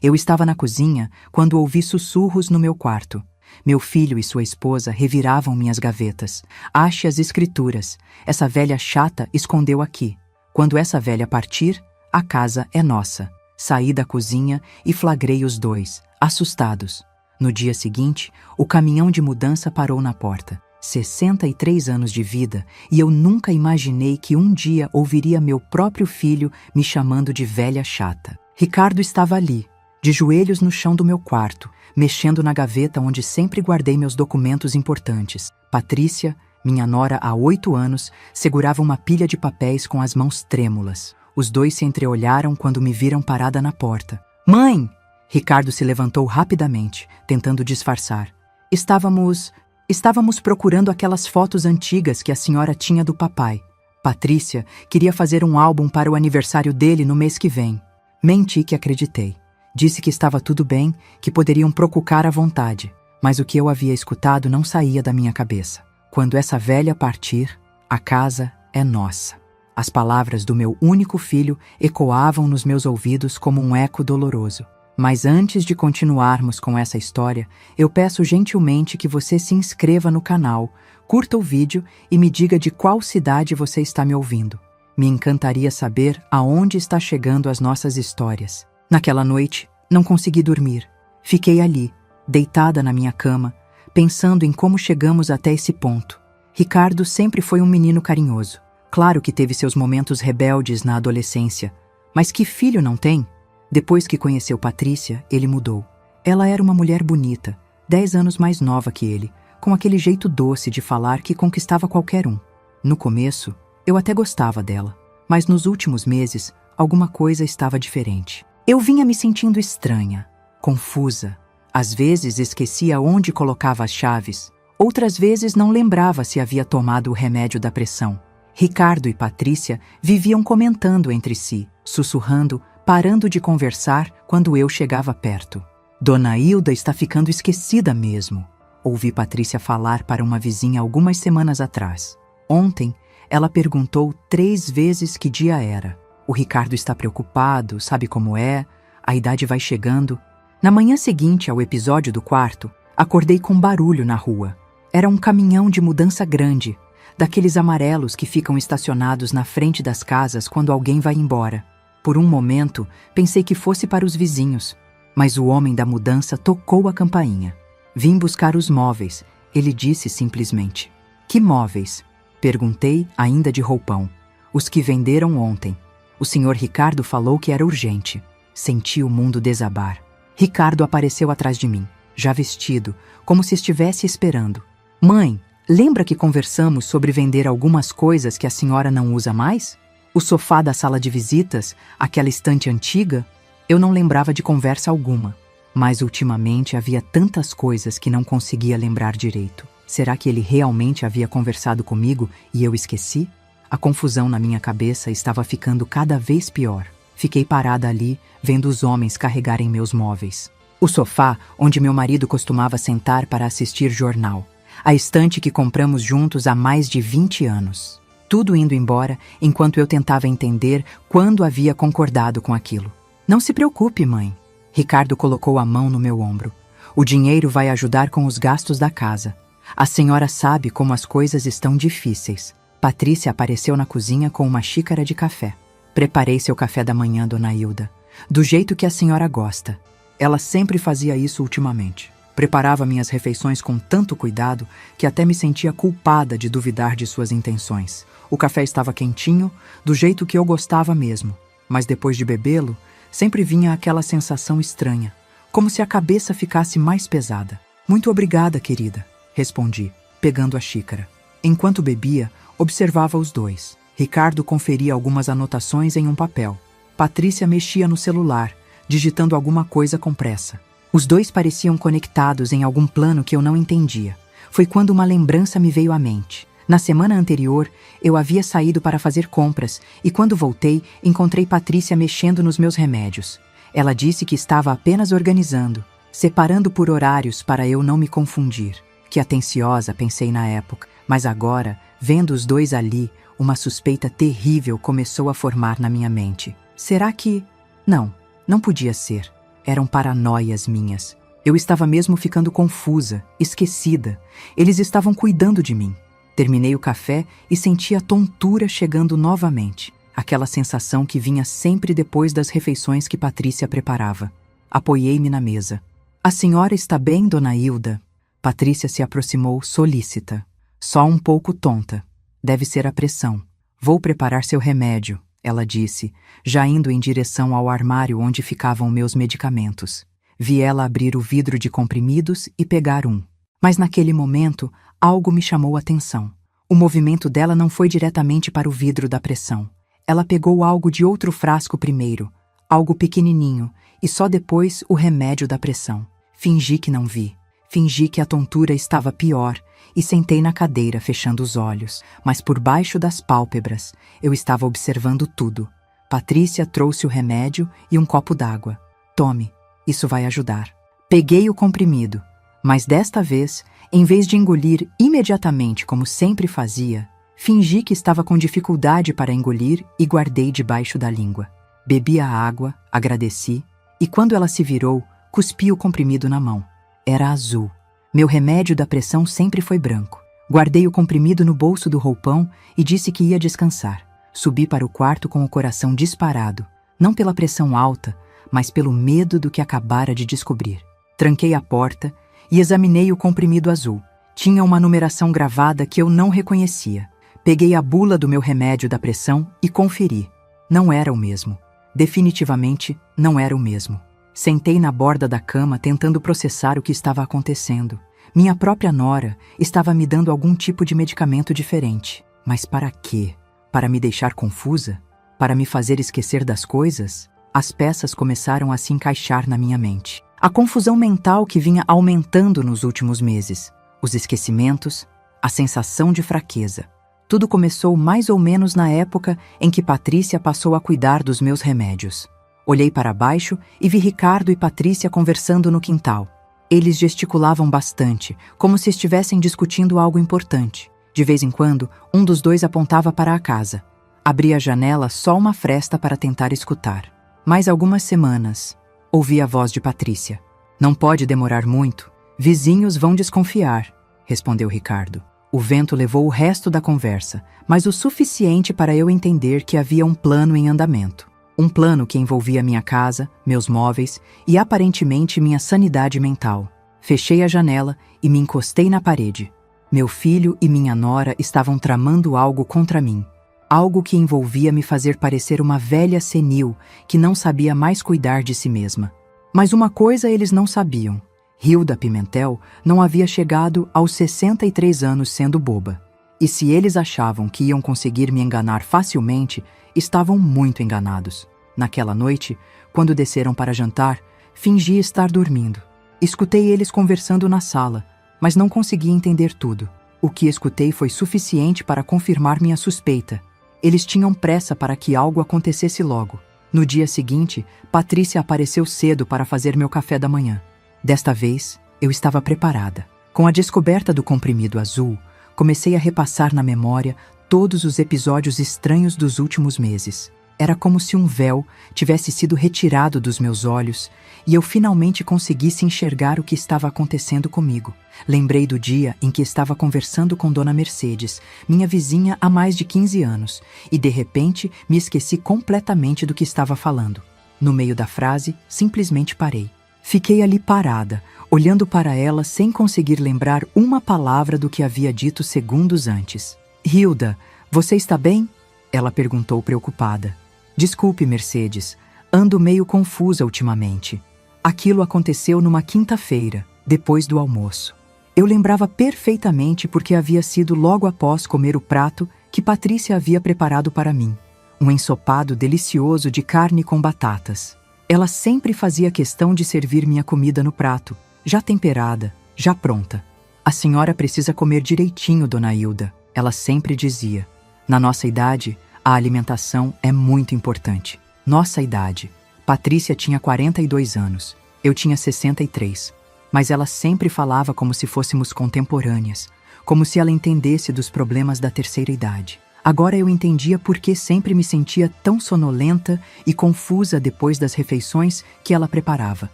Eu estava na cozinha quando ouvi sussurros no meu quarto. Meu filho e sua esposa reviravam minhas gavetas. Ache as escrituras. Essa velha chata escondeu aqui. Quando essa velha partir, a casa é nossa. Saí da cozinha e flagrei os dois, assustados. No dia seguinte, o caminhão de mudança parou na porta. 63 anos de vida, e eu nunca imaginei que um dia ouviria meu próprio filho me chamando de velha chata. Ricardo estava ali, de joelhos no chão do meu quarto, mexendo na gaveta onde sempre guardei meus documentos importantes. Patrícia, minha nora há 8 anos, segurava uma pilha de papéis com as mãos trêmulas. Os dois se entreolharam quando me viram parada na porta. Mãe! Ricardo se levantou rapidamente, tentando disfarçar. Estávamos procurando aquelas fotos antigas que a senhora tinha do papai. Patrícia queria fazer um álbum para o aniversário dele no mês que vem. Menti que acreditei. Disse que estava tudo bem, que poderiam procurar à vontade. Mas o que eu havia escutado não saía da minha cabeça. Quando essa velha partir, a casa é nossa. As palavras do meu único filho ecoavam nos meus ouvidos como um eco doloroso. Mas antes de continuarmos com essa história, eu peço gentilmente que você se inscreva no canal, curta o vídeo e me diga de qual cidade você está me ouvindo. Me encantaria saber aonde está chegando as nossas histórias. Naquela noite, não consegui dormir. Fiquei ali, deitada na minha cama, pensando em como chegamos até esse ponto. Ricardo sempre foi um menino carinhoso. Claro que teve seus momentos rebeldes na adolescência, mas que filho não tem? Depois que conheceu Patrícia, ele mudou. Ela era uma mulher bonita, 10 anos mais nova que ele, com aquele jeito doce de falar que conquistava qualquer um. No começo, eu até gostava dela, mas nos últimos meses, alguma coisa estava diferente. Eu vinha me sentindo estranha, confusa. Às vezes esquecia onde colocava as chaves, outras vezes não lembrava se havia tomado o remédio da pressão. Ricardo e Patrícia viviam comentando entre si, sussurrando, parando de conversar quando eu chegava perto. Dona Hilda está ficando esquecida mesmo, ouvi Patrícia falar para uma vizinha algumas semanas atrás. Ontem, ela perguntou 3 vezes que dia era. O Ricardo está preocupado, sabe como é, a idade vai chegando. Na manhã seguinte ao episódio do quarto, acordei com barulho na rua. Era um caminhão de mudança grande, daqueles amarelos que ficam estacionados na frente das casas quando alguém vai embora. Por um momento, pensei que fosse para os vizinhos, mas o homem da mudança tocou a campainha. Vim buscar os móveis, ele disse simplesmente. Que móveis? Perguntei, ainda de roupão. Os que venderam ontem. O senhor Ricardo falou que era urgente. Senti o mundo desabar. Ricardo apareceu atrás de mim, já vestido, como se estivesse esperando. Mãe, lembra que conversamos sobre vender algumas coisas que a senhora não usa mais? O sofá da sala de visitas, aquela estante antiga? Eu não lembrava de conversa alguma, mas ultimamente havia tantas coisas que não conseguia lembrar direito. Será que ele realmente havia conversado comigo e eu esqueci? A confusão na minha cabeça estava ficando cada vez pior. Fiquei parada ali, vendo os homens carregarem meus móveis. O sofá, onde meu marido costumava sentar para assistir jornal. A estante que compramos juntos há mais de 20 anos. Tudo indo embora, enquanto eu tentava entender quando havia concordado com aquilo. Não se preocupe, mãe. Ricardo colocou a mão no meu ombro. O dinheiro vai ajudar com os gastos da casa. A senhora sabe como as coisas estão difíceis. Patrícia apareceu na cozinha com uma xícara de café. Preparei seu café da manhã, dona Hilda. Do jeito que a senhora gosta. Ela sempre fazia isso ultimamente. Preparava minhas refeições com tanto cuidado que até me sentia culpada de duvidar de suas intenções. O café estava quentinho, do jeito que eu gostava mesmo, mas depois de bebê-lo, sempre vinha aquela sensação estranha, como se a cabeça ficasse mais pesada. Muito obrigada, querida, respondi, pegando a xícara. Enquanto bebia, observava os dois. Ricardo conferia algumas anotações em um papel. Patrícia mexia no celular, digitando alguma coisa com pressa. Os dois pareciam conectados em algum plano que eu não entendia. Foi quando uma lembrança me veio à mente. Na semana anterior, eu havia saído para fazer compras e quando voltei, encontrei Patrícia mexendo nos meus remédios. Ela disse que estava apenas organizando, separando por horários para eu não me confundir. Que atenciosa, pensei na época, mas agora, vendo os dois ali, uma suspeita terrível começou a formar na minha mente. Será que... Não podia ser. Eram paranoias minhas. Eu estava mesmo ficando confusa, esquecida. Eles estavam cuidando de mim. Terminei o café e senti a tontura chegando novamente. Aquela sensação que vinha sempre depois das refeições que Patrícia preparava. Apoiei-me na mesa. A senhora está bem, dona Hilda? Patrícia se aproximou solícita. Só um pouco tonta. Deve ser a pressão. Vou preparar seu remédio, ela disse, já indo em direção ao armário onde ficavam meus medicamentos. Vi ela abrir o vidro de comprimidos e pegar um. Mas naquele momento, algo me chamou a atenção. O movimento dela não foi diretamente para o vidro da pressão. Ela pegou algo de outro frasco primeiro, algo pequenininho, e só depois o remédio da pressão. Fingi que não vi. Fingi que a tontura estava pior e sentei na cadeira fechando os olhos, mas por baixo das pálpebras eu estava observando tudo. Patrícia trouxe o remédio e um copo d'água. Tome, isso vai ajudar. Peguei o comprimido, mas desta vez, em vez de engolir imediatamente como sempre fazia, fingi que estava com dificuldade para engolir e guardei debaixo da língua. Bebi a água, agradeci, e quando ela se virou, cuspi o comprimido na mão. Era azul. Meu remédio da pressão sempre foi branco. Guardei o comprimido no bolso do roupão e disse que ia descansar. Subi para o quarto com o coração disparado, não pela pressão alta, mas pelo medo do que acabara de descobrir. Tranquei a porta e examinei o comprimido azul. Tinha uma numeração gravada que eu não reconhecia. Peguei a bula do meu remédio da pressão e conferi. Não era o mesmo. Definitivamente não era o mesmo. Sentei na borda da cama tentando processar o que estava acontecendo. Minha própria nora estava me dando algum tipo de medicamento diferente. Mas para quê? Para me deixar confusa? Para me fazer esquecer das coisas? As peças começaram a se encaixar na minha mente. A confusão mental que vinha aumentando nos últimos meses. Os esquecimentos, a sensação de fraqueza. Tudo começou mais ou menos na época em que Patrícia passou a cuidar dos meus remédios. Olhei para baixo e vi Ricardo e Patrícia conversando no quintal. Eles gesticulavam bastante, como se estivessem discutindo algo importante. De vez em quando, um dos dois apontava para a casa. Abri a janela só uma fresta para tentar escutar. Mais algumas semanas, ouvi a voz de Patrícia. Não pode demorar muito. Vizinhos vão desconfiar, respondeu Ricardo. O vento levou o resto da conversa, mas o suficiente para eu entender que havia um plano em andamento. Um plano que envolvia minha casa, meus móveis e aparentemente minha sanidade mental. Fechei a janela e me encostei na parede. Meu filho e minha nora estavam tramando algo contra mim. Algo que envolvia me fazer parecer uma velha senil que não sabia mais cuidar de si mesma. Mas uma coisa eles não sabiam. Hilda Pimentel não havia chegado aos 63 anos sendo boba. E se eles achavam que iam conseguir me enganar facilmente, estavam muito enganados. Naquela noite, quando desceram para jantar, fingi estar dormindo. Escutei eles conversando na sala, mas não consegui entender tudo. O que escutei foi suficiente para confirmar minha suspeita. Eles tinham pressa para que algo acontecesse logo. No dia seguinte, Patrícia apareceu cedo para fazer meu café da manhã. Desta vez, eu estava preparada. Com a descoberta do comprimido azul, comecei a repassar na memória todos os episódios estranhos dos últimos meses. Era como se um véu tivesse sido retirado dos meus olhos e eu finalmente conseguisse enxergar o que estava acontecendo comigo. Lembrei do dia em que estava conversando com Dona Mercedes, minha vizinha há mais de 15 anos, e de repente me esqueci completamente do que estava falando. No meio da frase, simplesmente parei. Fiquei ali parada, olhando para ela sem conseguir lembrar uma palavra do que havia dito segundos antes. Hilda, você está bem? Ela perguntou preocupada. Desculpe, Mercedes, ando meio confusa ultimamente. Aquilo aconteceu numa quinta-feira, depois do almoço. Eu lembrava perfeitamente porque havia sido logo após comer o prato que Patrícia havia preparado para mim. Um ensopado delicioso de carne com batatas. Ela sempre fazia questão de servir minha comida no prato, já temperada, já pronta. A senhora precisa comer direitinho, dona Hilda, ela sempre dizia. Na nossa idade, a alimentação é muito importante. Nossa idade. Patrícia tinha 42 anos, eu tinha 63. Mas ela sempre falava como se fôssemos contemporâneas, como se ela entendesse dos problemas da terceira idade. Agora eu entendia por que sempre me sentia tão sonolenta e confusa depois das refeições que ela preparava.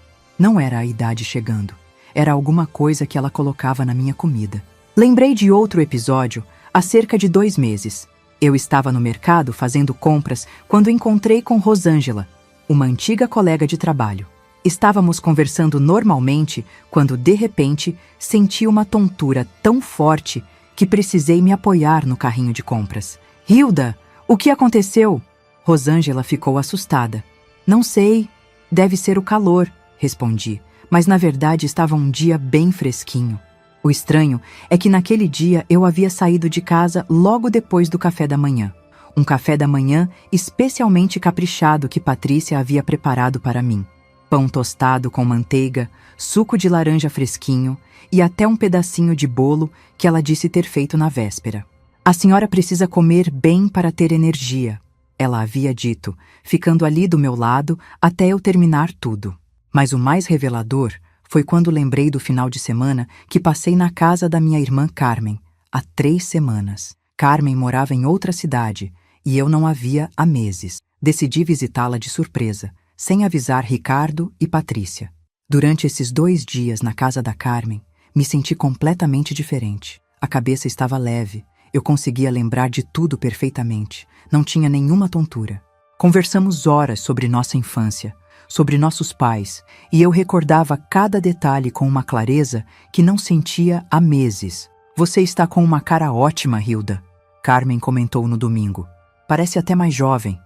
Não era a idade chegando. Era alguma coisa que ela colocava na minha comida. Lembrei de outro episódio, há cerca de 2 meses. Eu estava no mercado fazendo compras quando encontrei com Rosângela, uma antiga colega de trabalho. Estávamos conversando normalmente quando, de repente, senti uma tontura tão forte que precisei me apoiar no carrinho de compras. Hilda, o que aconteceu? Rosângela ficou assustada. Não sei, deve ser o calor, respondi, mas na verdade estava um dia bem fresquinho. O estranho é que naquele dia eu havia saído de casa logo depois do café da manhã. Um café da manhã especialmente caprichado que Patrícia havia preparado para mim. Pão tostado com manteiga, suco de laranja fresquinho e até um pedacinho de bolo que ela disse ter feito na véspera. A senhora precisa comer bem para ter energia, ela havia dito, ficando ali do meu lado até eu terminar tudo. Mas o mais revelador foi quando lembrei do final de semana que passei na casa da minha irmã Carmen, há 3 semanas. Carmen morava em outra cidade e eu não a via há meses. Decidi visitá-la de surpresa, sem avisar Ricardo e Patrícia. Durante esses 2 dias na casa da Carmen, me senti completamente diferente. A cabeça estava leve, eu conseguia lembrar de tudo perfeitamente, não tinha nenhuma tontura. Conversamos horas sobre nossa infância, sobre nossos pais, e eu recordava cada detalhe com uma clareza que não sentia há meses. Você está com uma cara ótima, Hilda, Carmen comentou no domingo. Parece até mais jovem.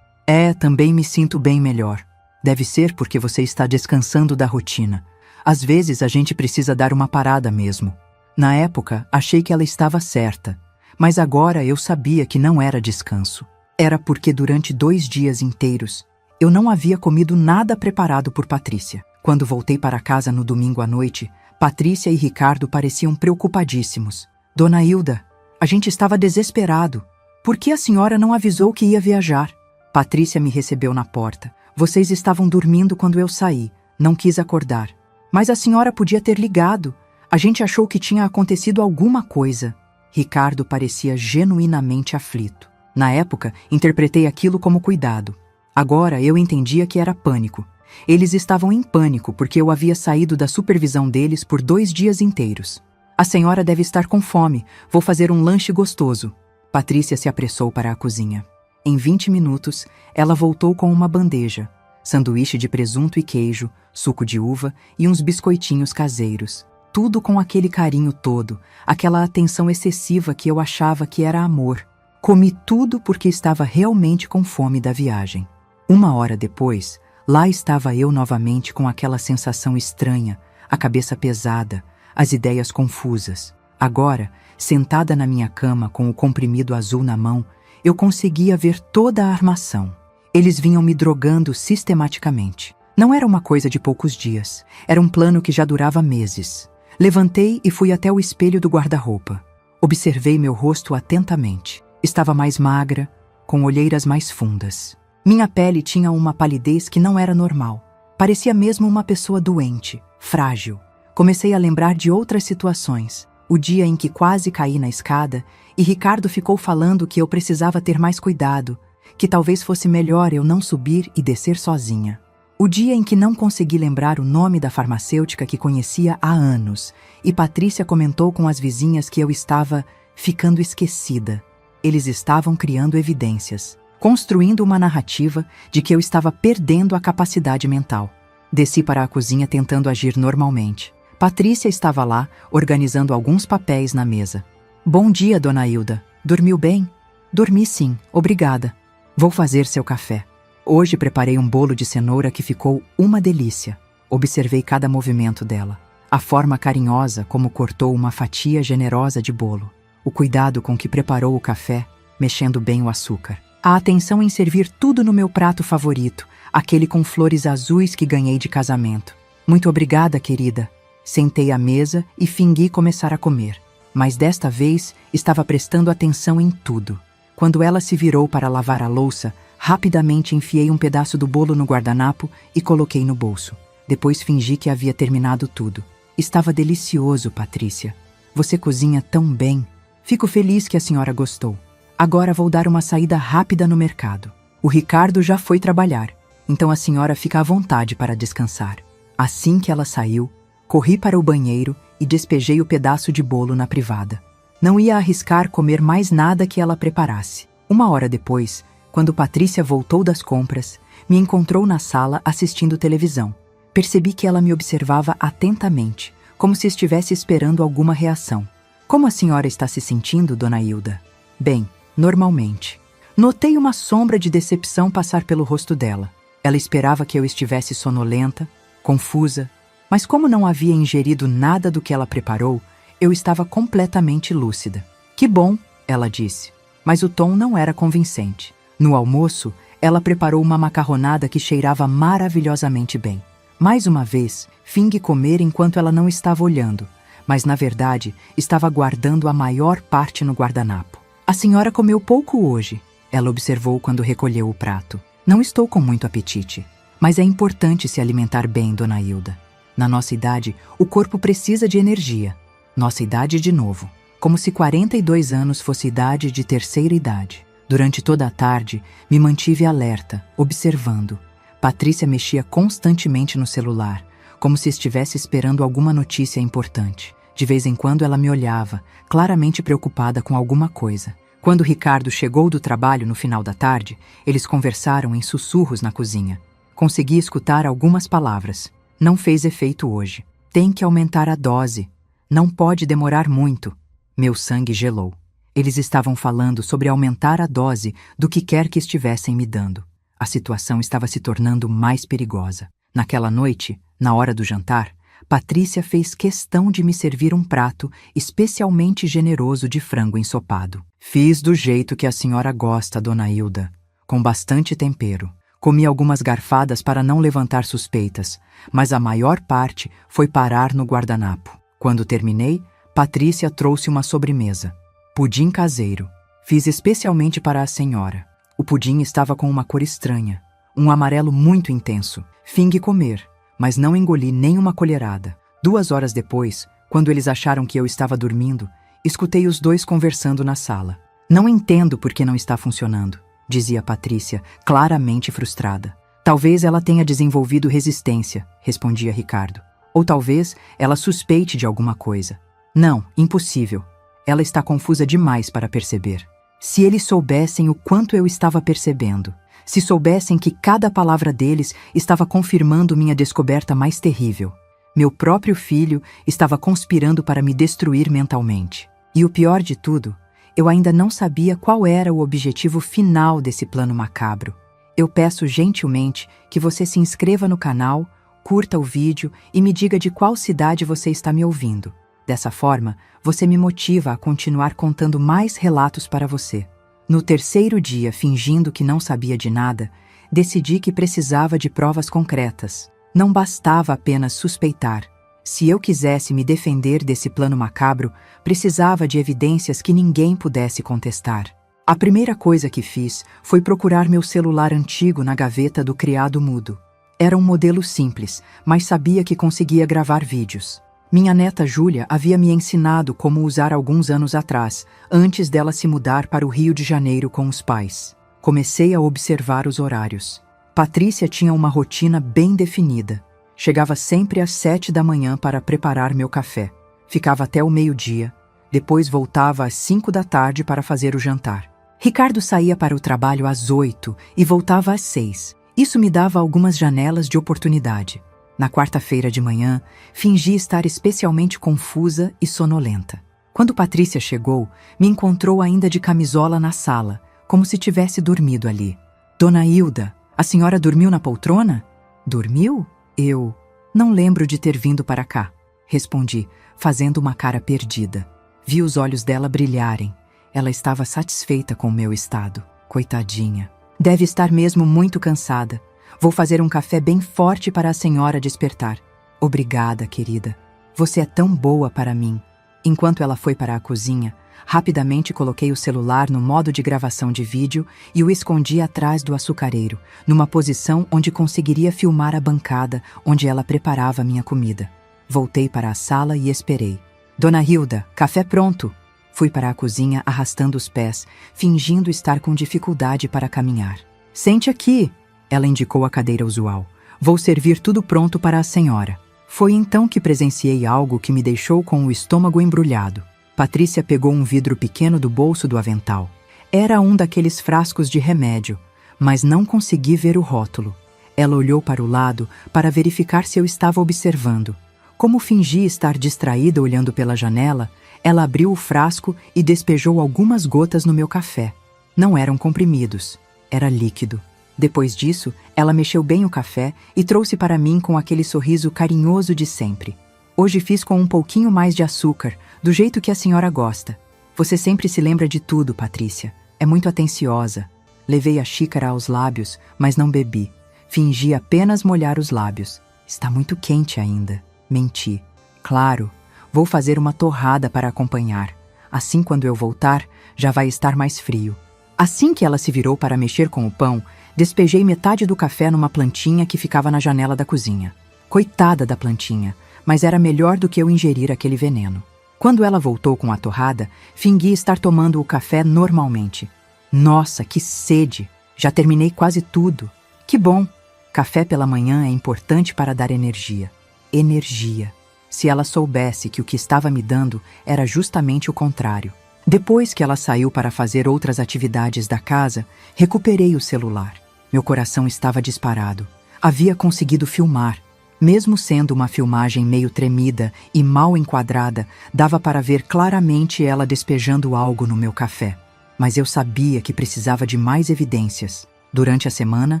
Também me sinto bem melhor. Deve ser porque você está descansando da rotina. Às vezes a gente precisa dar uma parada mesmo. Na época, achei que ela estava certa, mas agora eu sabia que não era descanso. Era porque durante 2 dias inteiros, eu não havia comido nada preparado por Patrícia. Quando voltei para casa no domingo à noite, Patrícia e Ricardo pareciam preocupadíssimos. Dona Hilda, a gente estava desesperado. Por que a senhora não avisou que ia viajar? Patrícia me recebeu na porta. Vocês estavam dormindo quando eu saí. Não quis acordar. Mas a senhora podia ter ligado. A gente achou que tinha acontecido alguma coisa. Ricardo parecia genuinamente aflito. Na época, interpretei aquilo como cuidado. Agora eu entendia que era pânico. Eles estavam em pânico porque eu havia saído da supervisão deles por 2 dias inteiros. A senhora deve estar com fome. Vou fazer um lanche gostoso. Patrícia se apressou para a cozinha. Em 20 minutos, ela voltou com uma bandeja, sanduíche de presunto e queijo, suco de uva e uns biscoitinhos caseiros. Tudo com aquele carinho todo, aquela atenção excessiva que eu achava que era amor. Comi tudo porque estava realmente com fome da viagem. 1 hora depois, lá estava eu novamente com aquela sensação estranha, a cabeça pesada, as ideias confusas. Agora, sentada na minha cama com o comprimido azul na mão, eu conseguia ver toda a armação. Eles vinham me drogando sistematicamente. Não era uma coisa de poucos dias. Era um plano que já durava meses. Levantei e fui até o espelho do guarda-roupa. Observei meu rosto atentamente. Estava mais magra, com olheiras mais fundas. Minha pele tinha uma palidez que não era normal. Parecia mesmo uma pessoa doente, frágil. Comecei a lembrar de outras situações. O dia em que quase caí na escada e Ricardo ficou falando que eu precisava ter mais cuidado, que talvez fosse melhor eu não subir e descer sozinha. O dia em que não consegui lembrar o nome da farmacêutica que conhecia há anos e Patrícia comentou com as vizinhas que eu estava ficando esquecida. Eles estavam criando evidências, construindo uma narrativa de que eu estava perdendo a capacidade mental. Desci para a cozinha tentando agir normalmente. Patrícia estava lá, organizando alguns papéis na mesa. Bom dia, dona Hilda. Dormiu bem? Dormi sim, obrigada. Vou fazer seu café. Hoje preparei um bolo de cenoura que ficou uma delícia. Observei cada movimento dela. A forma carinhosa como cortou uma fatia generosa de bolo. O cuidado com que preparou o café, mexendo bem o açúcar. A atenção em servir tudo no meu prato favorito, aquele com flores azuis que ganhei de casamento. Muito obrigada, querida. Sentei à mesa e fingi começar a comer. Mas desta vez estava prestando atenção em tudo. Quando ela se virou para lavar a louça, rapidamente enfiei um pedaço do bolo no guardanapo e coloquei no bolso. Depois fingi que havia terminado tudo. Estava delicioso, Patrícia. Você cozinha tão bem. Fico feliz que a senhora gostou. Agora vou dar uma saída rápida no mercado. O Ricardo já foi trabalhar, então a senhora fica à vontade para descansar. Assim que ela saiu, corri para o banheiro e despejei o pedaço de bolo na privada. Não ia arriscar comer mais nada que ela preparasse. 1 hora depois, quando Patrícia voltou das compras, me encontrou na sala assistindo televisão. Percebi que ela me observava atentamente, como se estivesse esperando alguma reação. Como a senhora está se sentindo, dona Hilda? Bem, normalmente. Notei uma sombra de decepção passar pelo rosto dela. Ela esperava que eu estivesse sonolenta, confusa, mas como não havia ingerido nada do que ela preparou, eu estava completamente lúcida. Que bom, ela disse, mas o tom não era convincente. No almoço, ela preparou uma macarronada que cheirava maravilhosamente bem. Mais uma vez, fingi comer enquanto ela não estava olhando, mas na verdade estava guardando a maior parte no guardanapo. A senhora comeu pouco hoje, ela observou quando recolheu o prato. Não estou com muito apetite, mas é importante se alimentar bem, dona Hilda. Na nossa idade, o corpo precisa de energia. Nossa idade de novo, como se 42 anos fosse idade de terceira idade. Durante toda a tarde, me mantive alerta, observando. Patrícia mexia constantemente no celular, como se estivesse esperando alguma notícia importante. De vez em quando ela me olhava, claramente preocupada com alguma coisa. Quando Ricardo chegou do trabalho no final da tarde, eles conversaram em sussurros na cozinha. Consegui escutar algumas palavras. Não fez efeito hoje. Tem que aumentar a dose. Não pode demorar muito. Meu sangue gelou. Eles estavam falando sobre aumentar a dose do que quer que estivessem me dando. A situação estava se tornando mais perigosa. Naquela noite, na hora do jantar, Patrícia fez questão de me servir um prato especialmente generoso de frango ensopado. Fiz do jeito que a senhora gosta, dona Hilda, com bastante tempero. Comi algumas garfadas para não levantar suspeitas, mas a maior parte foi parar no guardanapo. Quando terminei, Patrícia trouxe uma sobremesa. Pudim caseiro. Fiz especialmente para a senhora. O pudim estava com uma cor estranha, um amarelo muito intenso. Fingi comer, mas não engoli nem uma colherada. 2 horas depois, quando eles acharam que eu estava dormindo, escutei os dois conversando na sala. Não entendo por que não está funcionando, dizia Patrícia, claramente frustrada. Talvez ela tenha desenvolvido resistência, respondia Ricardo. Ou talvez ela suspeite de alguma coisa. Não, impossível. Ela está confusa demais para perceber. Se eles soubessem o quanto eu estava percebendo, se soubessem que cada palavra deles estava confirmando minha descoberta mais terrível. Meu próprio filho estava conspirando para me destruir mentalmente. E o pior de tudo, eu ainda não sabia qual era o objetivo final desse plano macabro. Eu peço gentilmente que você se inscreva no canal, curta o vídeo e me diga de qual cidade você está me ouvindo. Dessa forma, você me motiva a continuar contando mais relatos para você. No 3º dia, fingindo que não sabia de nada, decidi que precisava de provas concretas. Não bastava apenas suspeitar. Se eu quisesse me defender desse plano macabro, precisava de evidências que ninguém pudesse contestar. A primeira coisa que fiz foi procurar meu celular antigo na gaveta do criado mudo. Era um modelo simples, mas sabia que conseguia gravar vídeos. Minha neta Júlia havia me ensinado como usar alguns anos atrás, antes dela se mudar para o Rio de Janeiro com os pais. Comecei a observar os horários. Patrícia tinha uma rotina bem definida. Chegava sempre às 7 da manhã para preparar meu café. Ficava até o meio-dia. Depois voltava às 5 da tarde para fazer o jantar. Ricardo saía para o trabalho às 8 e voltava às 6. Isso me dava algumas janelas de oportunidade. Na quarta-feira de manhã, fingi estar especialmente confusa e sonolenta. Quando Patrícia chegou, me encontrou ainda de camisola na sala, como se tivesse dormido ali. Dona Hilda, a senhora dormiu na poltrona? Dormiu? Eu não lembro de ter vindo para cá, respondi, fazendo uma cara perdida. Vi os olhos dela brilharem. Ela estava satisfeita com o meu estado. Coitadinha. Deve estar mesmo muito cansada. Vou fazer um café bem forte para a senhora despertar. Obrigada, querida. Você é tão boa para mim. Enquanto ela foi para a cozinha, rapidamente coloquei o celular no modo de gravação de vídeo e o escondi atrás do açucareiro, numa posição onde conseguiria filmar a bancada onde ela preparava minha comida. Voltei para a sala e esperei. Dona Hilda, café pronto! Fui para a cozinha arrastando os pés, fingindo estar com dificuldade para caminhar. Sente aqui, ela indicou a cadeira usual. Vou servir tudo pronto para a senhora. Foi então que presenciei algo que me deixou com o estômago embrulhado. Patrícia pegou um vidro pequeno do bolso do avental. Era um daqueles frascos de remédio, mas não consegui ver o rótulo. Ela olhou para o lado para verificar se eu estava observando. Como fingi estar distraída olhando pela janela, ela abriu o frasco e despejou algumas gotas no meu café. Não eram comprimidos, era líquido. Depois disso, ela mexeu bem o café e trouxe para mim com aquele sorriso carinhoso de sempre. Hoje fiz com um pouquinho mais de açúcar, do jeito que a senhora gosta. Você sempre se lembra de tudo, Patrícia. É muito atenciosa. Levei a xícara aos lábios, mas não bebi. Fingi apenas molhar os lábios. Está muito quente ainda. Menti. Claro, vou fazer uma torrada para acompanhar. Assim, quando eu voltar, já vai estar mais frio. Assim que ela se virou para mexer com o pão, despejei metade do café numa plantinha que ficava na janela da cozinha. Coitada da plantinha, mas era melhor do que eu ingerir aquele veneno. Quando ela voltou com a torrada, fingi estar tomando o café normalmente. Nossa, que sede! Já terminei quase tudo. Que bom! Café pela manhã é importante para dar energia. Energia. Se ela soubesse que o que estava me dando era justamente o contrário. Depois que ela saiu para fazer outras atividades da casa, recuperei o celular. Meu coração estava disparado. Havia conseguido filmar. Mesmo sendo uma filmagem meio tremida e mal enquadrada, dava para ver claramente ela despejando algo no meu café. Mas eu sabia que precisava de mais evidências. Durante a semana,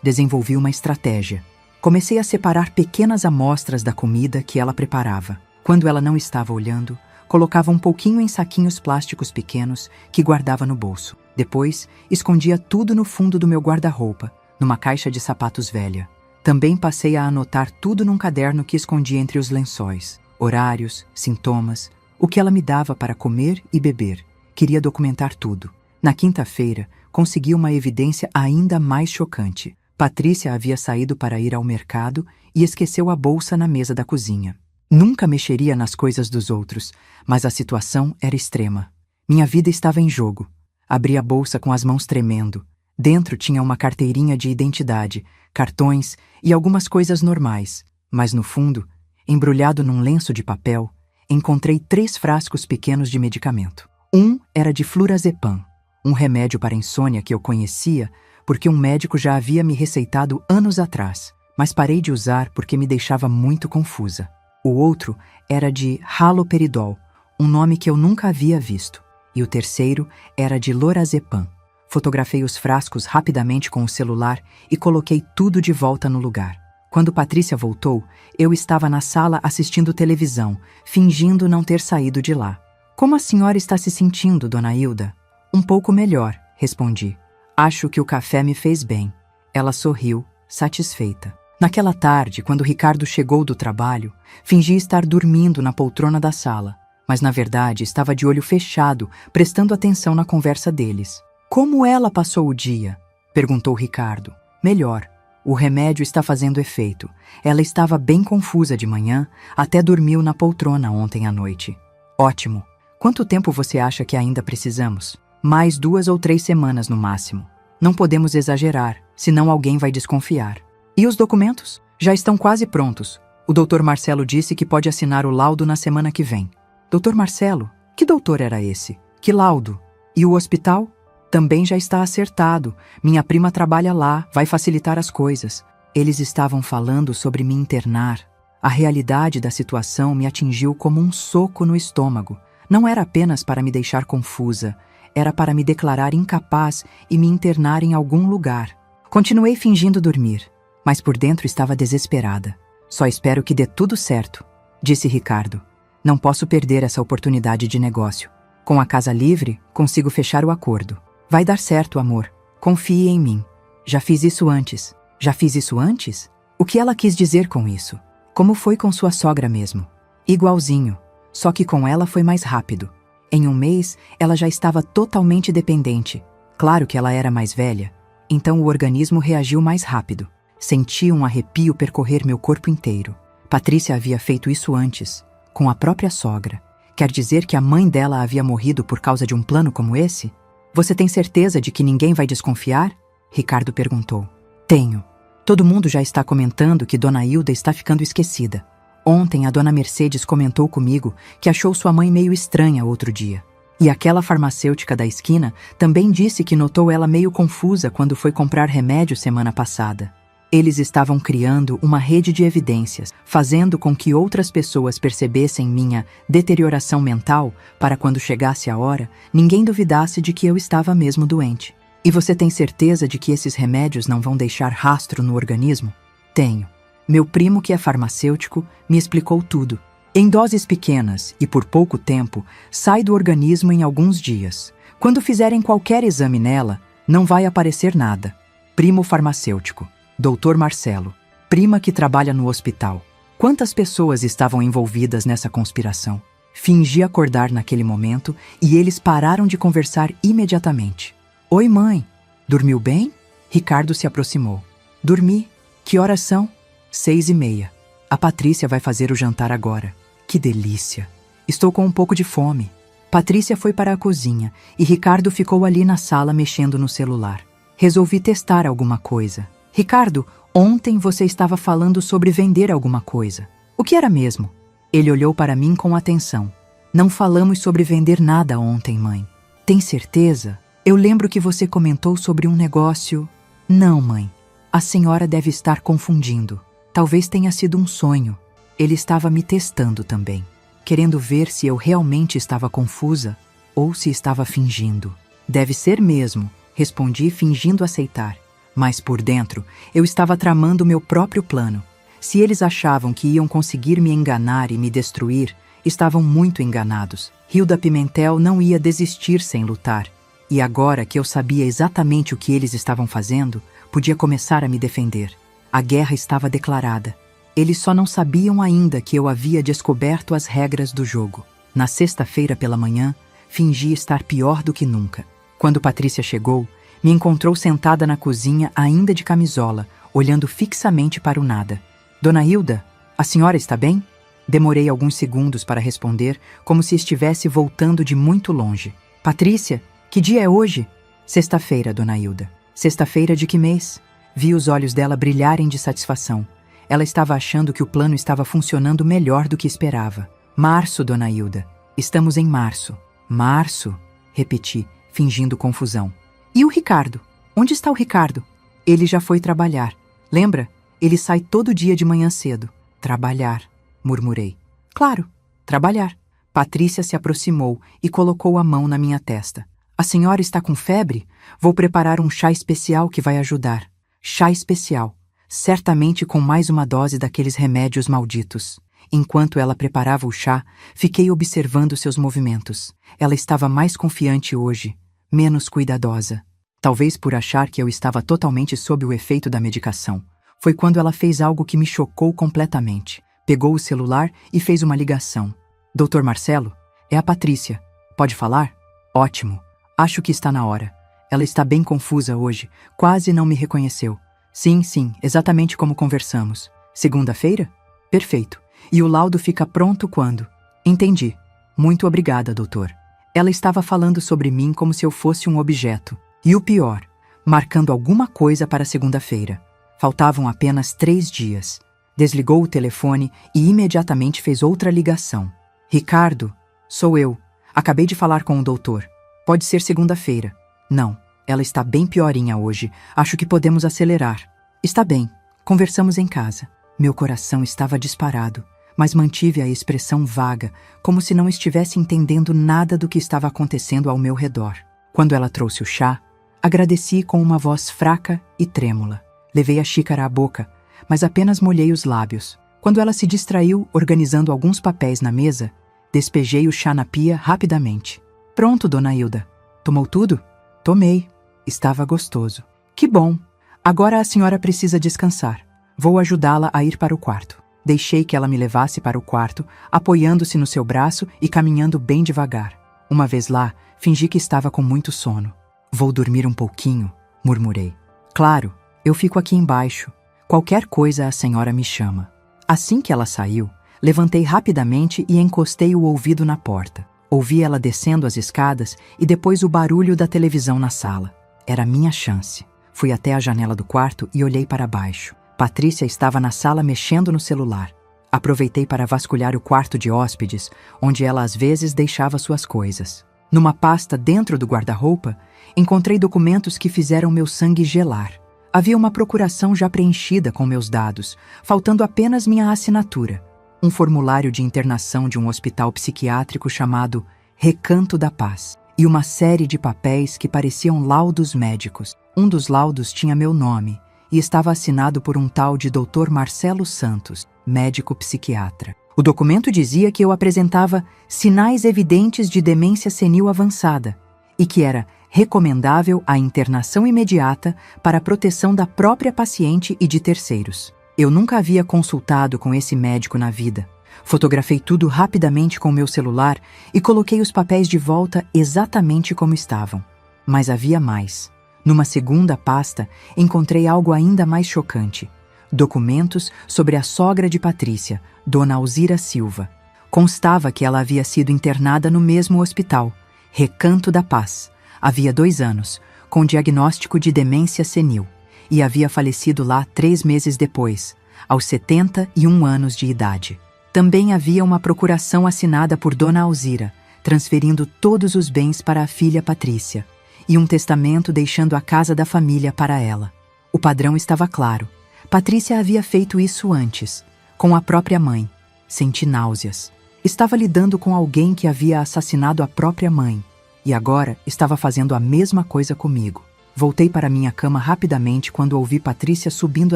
desenvolvi uma estratégia. Comecei a separar pequenas amostras da comida que ela preparava. Quando ela não estava olhando, colocava um pouquinho em saquinhos plásticos pequenos que guardava no bolso. Depois, escondia tudo no fundo do meu guarda-roupa, numa caixa de sapatos velha. Também passei a anotar tudo num caderno que escondi entre os lençóis. Horários, sintomas, o que ela me dava para comer e beber. Queria documentar tudo. Na quinta-feira, consegui uma evidência ainda mais chocante. Patrícia havia saído para ir ao mercado e esqueceu a bolsa na mesa da cozinha. Nunca mexeria nas coisas dos outros, mas a situação era extrema. Minha vida estava em jogo. Abri a bolsa com as mãos tremendo. Dentro tinha uma carteirinha de identidade, cartões e algumas coisas normais. Mas no fundo, embrulhado num lenço de papel, encontrei 3 frascos pequenos de medicamento. Um era de flurazepam, um remédio para insônia que eu conhecia porque um médico já havia me receitado anos atrás, mas parei de usar porque me deixava muito confusa. O outro era de haloperidol, um nome que eu nunca havia visto. E o terceiro era de lorazepam. Fotografei os frascos rapidamente com o celular e coloquei tudo de volta no lugar. Quando Patrícia voltou, eu estava na sala assistindo televisão, fingindo não ter saído de lá. Como a senhora está se sentindo, dona Hilda? Um pouco melhor, respondi. Acho que o café me fez bem. Ela sorriu, satisfeita. Naquela tarde, quando Ricardo chegou do trabalho, fingi estar dormindo na poltrona da sala, mas na verdade estava de olho fechado, prestando atenção na conversa deles. Como ela passou o dia? Perguntou Ricardo. Melhor. O remédio está fazendo efeito. Ela estava bem confusa de manhã, até dormiu na poltrona ontem à noite. Ótimo. Quanto tempo você acha que ainda precisamos? Mais 2 ou 3 semanas no máximo. Não podemos exagerar, senão alguém vai desconfiar. E os documentos? Já estão quase prontos. O Dr. Marcelo disse que pode assinar o laudo na semana que vem. Dr. Marcelo? Que doutor era esse? Que laudo? E o hospital? Também já está acertado. Minha prima trabalha lá, vai facilitar as coisas. Eles estavam falando sobre me internar. A realidade da situação me atingiu como um soco no estômago. Não era apenas para me deixar confusa, era para me declarar incapaz e me internar em algum lugar. Continuei fingindo dormir, mas por dentro estava desesperada. Só espero que dê tudo certo, disse Ricardo. Não posso perder essa oportunidade de negócio. Com a casa livre, consigo fechar o acordo. Vai dar certo, amor. Confie em mim. Já fiz isso antes. Já fiz isso antes? O que ela quis dizer com isso? Como foi com sua sogra mesmo? Igualzinho. Só que com ela foi mais rápido. Em um mês, ela já estava totalmente dependente. Claro que ela era mais velha, então o organismo reagiu mais rápido. Senti um arrepio percorrer meu corpo inteiro. Patrícia havia feito isso antes, com a própria sogra. Quer dizer que a mãe dela havia morrido por causa de um plano como esse? Você tem certeza de que ninguém vai desconfiar? Ricardo perguntou. Tenho. Todo mundo já está comentando que Dona Hilda está ficando esquecida. Ontem a Dona Mercedes comentou comigo que achou sua mãe meio estranha outro dia. E aquela farmacêutica da esquina também disse que notou ela meio confusa quando foi comprar remédio semana passada. Eles estavam criando uma rede de evidências, fazendo com que outras pessoas percebessem minha deterioração mental para quando chegasse a hora, ninguém duvidasse de que eu estava mesmo doente. E você tem certeza de que esses remédios não vão deixar rastro no organismo? Tenho. Meu primo, que é farmacêutico, me explicou tudo. Em doses pequenas e por pouco tempo, sai do organismo em alguns dias. Quando fizerem qualquer exame nela, não vai aparecer nada. Primo farmacêutico. Doutor Marcelo, prima que trabalha no hospital. Quantas pessoas estavam envolvidas nessa conspiração? Fingi acordar naquele momento e eles pararam de conversar imediatamente. Oi, mãe. Dormiu bem? Ricardo se aproximou. Dormi. Que horas são? 6:30. A Patrícia vai fazer o jantar agora. Que delícia. Estou com um pouco de fome. Patrícia foi para a cozinha e Ricardo ficou ali na sala mexendo no celular. Resolvi testar alguma coisa. Ricardo, ontem você estava falando sobre vender alguma coisa. O que era mesmo? Ele olhou para mim com atenção. Não falamos sobre vender nada ontem, mãe. Tem certeza? Eu lembro que você comentou sobre um negócio... Não, mãe. A senhora deve estar confundindo. Talvez tenha sido um sonho. Ele estava me testando também, querendo ver se eu realmente estava confusa ou se estava fingindo. Deve ser mesmo, respondi fingindo aceitar. Mas por dentro, eu estava tramando meu próprio plano. Se eles achavam que iam conseguir me enganar e me destruir, estavam muito enganados. Hilda Pimentel não ia desistir sem lutar. E agora que eu sabia exatamente o que eles estavam fazendo, podia começar a me defender. A guerra estava declarada. Eles só não sabiam ainda que eu havia descoberto as regras do jogo. Na sexta-feira pela manhã, fingi estar pior do que nunca. Quando Patrícia chegou, me encontrou sentada na cozinha ainda de camisola, olhando fixamente para o nada. Dona Hilda, a senhora está bem? Demorei alguns segundos para responder, como se estivesse voltando de muito longe. Patrícia, que dia é hoje? Sexta-feira, Dona Hilda. Sexta-feira de que mês? Vi os olhos dela brilharem de satisfação. Ela estava achando que o plano estava funcionando melhor do que esperava. Março, Dona Hilda. Estamos em março. Março? Repeti, fingindo confusão. E o Ricardo? Onde está o Ricardo? Ele já foi trabalhar. Lembra? Ele sai todo dia de manhã cedo. Trabalhar, murmurei. Claro, trabalhar. Patrícia se aproximou e colocou a mão na minha testa. A senhora está com febre? Vou preparar um chá especial que vai ajudar. Chá especial. Certamente com mais uma dose daqueles remédios malditos. Enquanto ela preparava o chá, fiquei observando seus movimentos. Ela estava mais confiante hoje, menos cuidadosa. Talvez por achar que eu estava totalmente sob o efeito da medicação. Foi quando ela fez algo que me chocou completamente. Pegou o celular e fez uma ligação. Doutor Marcelo? É a Patrícia. Pode falar? Ótimo. Acho que está na hora. Ela está bem confusa hoje. Quase não me reconheceu. Sim, exatamente como conversamos. Segunda-feira? Perfeito. E o laudo fica pronto quando? Entendi. Muito obrigada, doutor. Ela estava falando sobre mim como se eu fosse um objeto. E o pior, marcando alguma coisa para segunda-feira. Faltavam apenas 3 dias. Desligou o telefone e imediatamente fez outra ligação. Ricardo, sou eu. Acabei de falar com o doutor. Pode ser segunda-feira. Não, ela está bem piorinha hoje. Acho que podemos acelerar. Está bem, conversamos em casa. Meu coração estava disparado, mas mantive a expressão vaga, como se não estivesse entendendo nada do que estava acontecendo ao meu redor. Quando ela trouxe o chá, agradeci com uma voz fraca e trêmula. Levei a xícara à boca, mas apenas molhei os lábios. Quando ela se distraiu organizando alguns papéis na mesa, despejei o chá na pia rapidamente. Pronto, Dona Hilda. Tomou tudo? Tomei. Estava gostoso. Que bom. Agora a senhora precisa descansar. Vou ajudá-la a ir para o quarto. Deixei que ela me levasse para o quarto, apoiando-se no seu braço e caminhando bem devagar. Uma vez lá, fingi que estava com muito sono. Vou dormir um pouquinho, murmurei. Claro, eu fico aqui embaixo. Qualquer coisa a senhora me chama. Assim que ela saiu, Levantei rapidamente e encostei o ouvido na porta. Ouvi ela descendo as escadas e depois o barulho da televisão na sala. Era minha chance. Fui até a janela do quarto e olhei para baixo. Patrícia estava na sala mexendo no celular. Aproveitei para vasculhar o quarto de hóspedes, onde ela às vezes deixava suas coisas. Numa pasta dentro do guarda-roupa, encontrei documentos que fizeram meu sangue gelar. Havia uma procuração já preenchida com meus dados, faltando apenas minha assinatura. Um formulário de internação de um hospital psiquiátrico chamado Recanto da Paz, e uma série de papéis que pareciam laudos médicos. Um dos laudos tinha meu nome e estava assinado por um tal de Dr. Marcelo Santos, médico psiquiatra. O documento dizia que eu apresentava sinais evidentes de demência senil avançada e que era recomendável a internação imediata para a proteção da própria paciente e de terceiros. Eu nunca havia consultado com esse médico na vida. Fotografei tudo rapidamente com meu celular e coloquei os papéis de volta exatamente como estavam. Mas havia mais. Numa segunda pasta, encontrei algo ainda mais chocante. Documentos sobre a sogra de Patrícia, Dona Alzira Silva. Constava que ela havia sido internada no mesmo hospital, Recanto da Paz, havia 2 anos, com diagnóstico de demência senil, e havia falecido lá 3 meses depois, aos 71 anos de idade. Também havia uma procuração assinada por Dona Alzira, transferindo todos os bens para a filha Patrícia, e um testamento deixando a casa da família para ela. O padrão estava claro. Patrícia havia feito isso antes, com a própria mãe. Senti náuseas. Estava lidando com alguém que havia assassinado a própria mãe, e agora estava fazendo a mesma coisa comigo. Voltei para minha cama rapidamente quando ouvi Patrícia subindo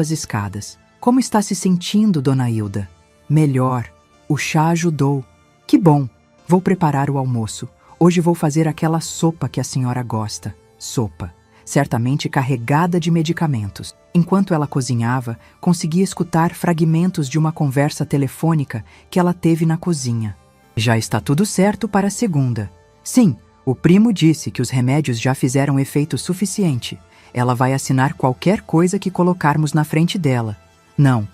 as escadas. Como está se sentindo, Dona Hilda? Melhor. O chá ajudou. Que bom. Vou preparar o almoço. Hoje vou fazer aquela sopa que a senhora gosta. Sopa, certamente carregada de medicamentos. Enquanto ela cozinhava, consegui escutar fragmentos de uma conversa telefônica que ela teve na cozinha. Já está tudo certo para a segunda. Sim, o primo disse que os remédios já fizeram efeito suficiente. Ela vai assinar qualquer coisa que colocarmos na frente dela. Não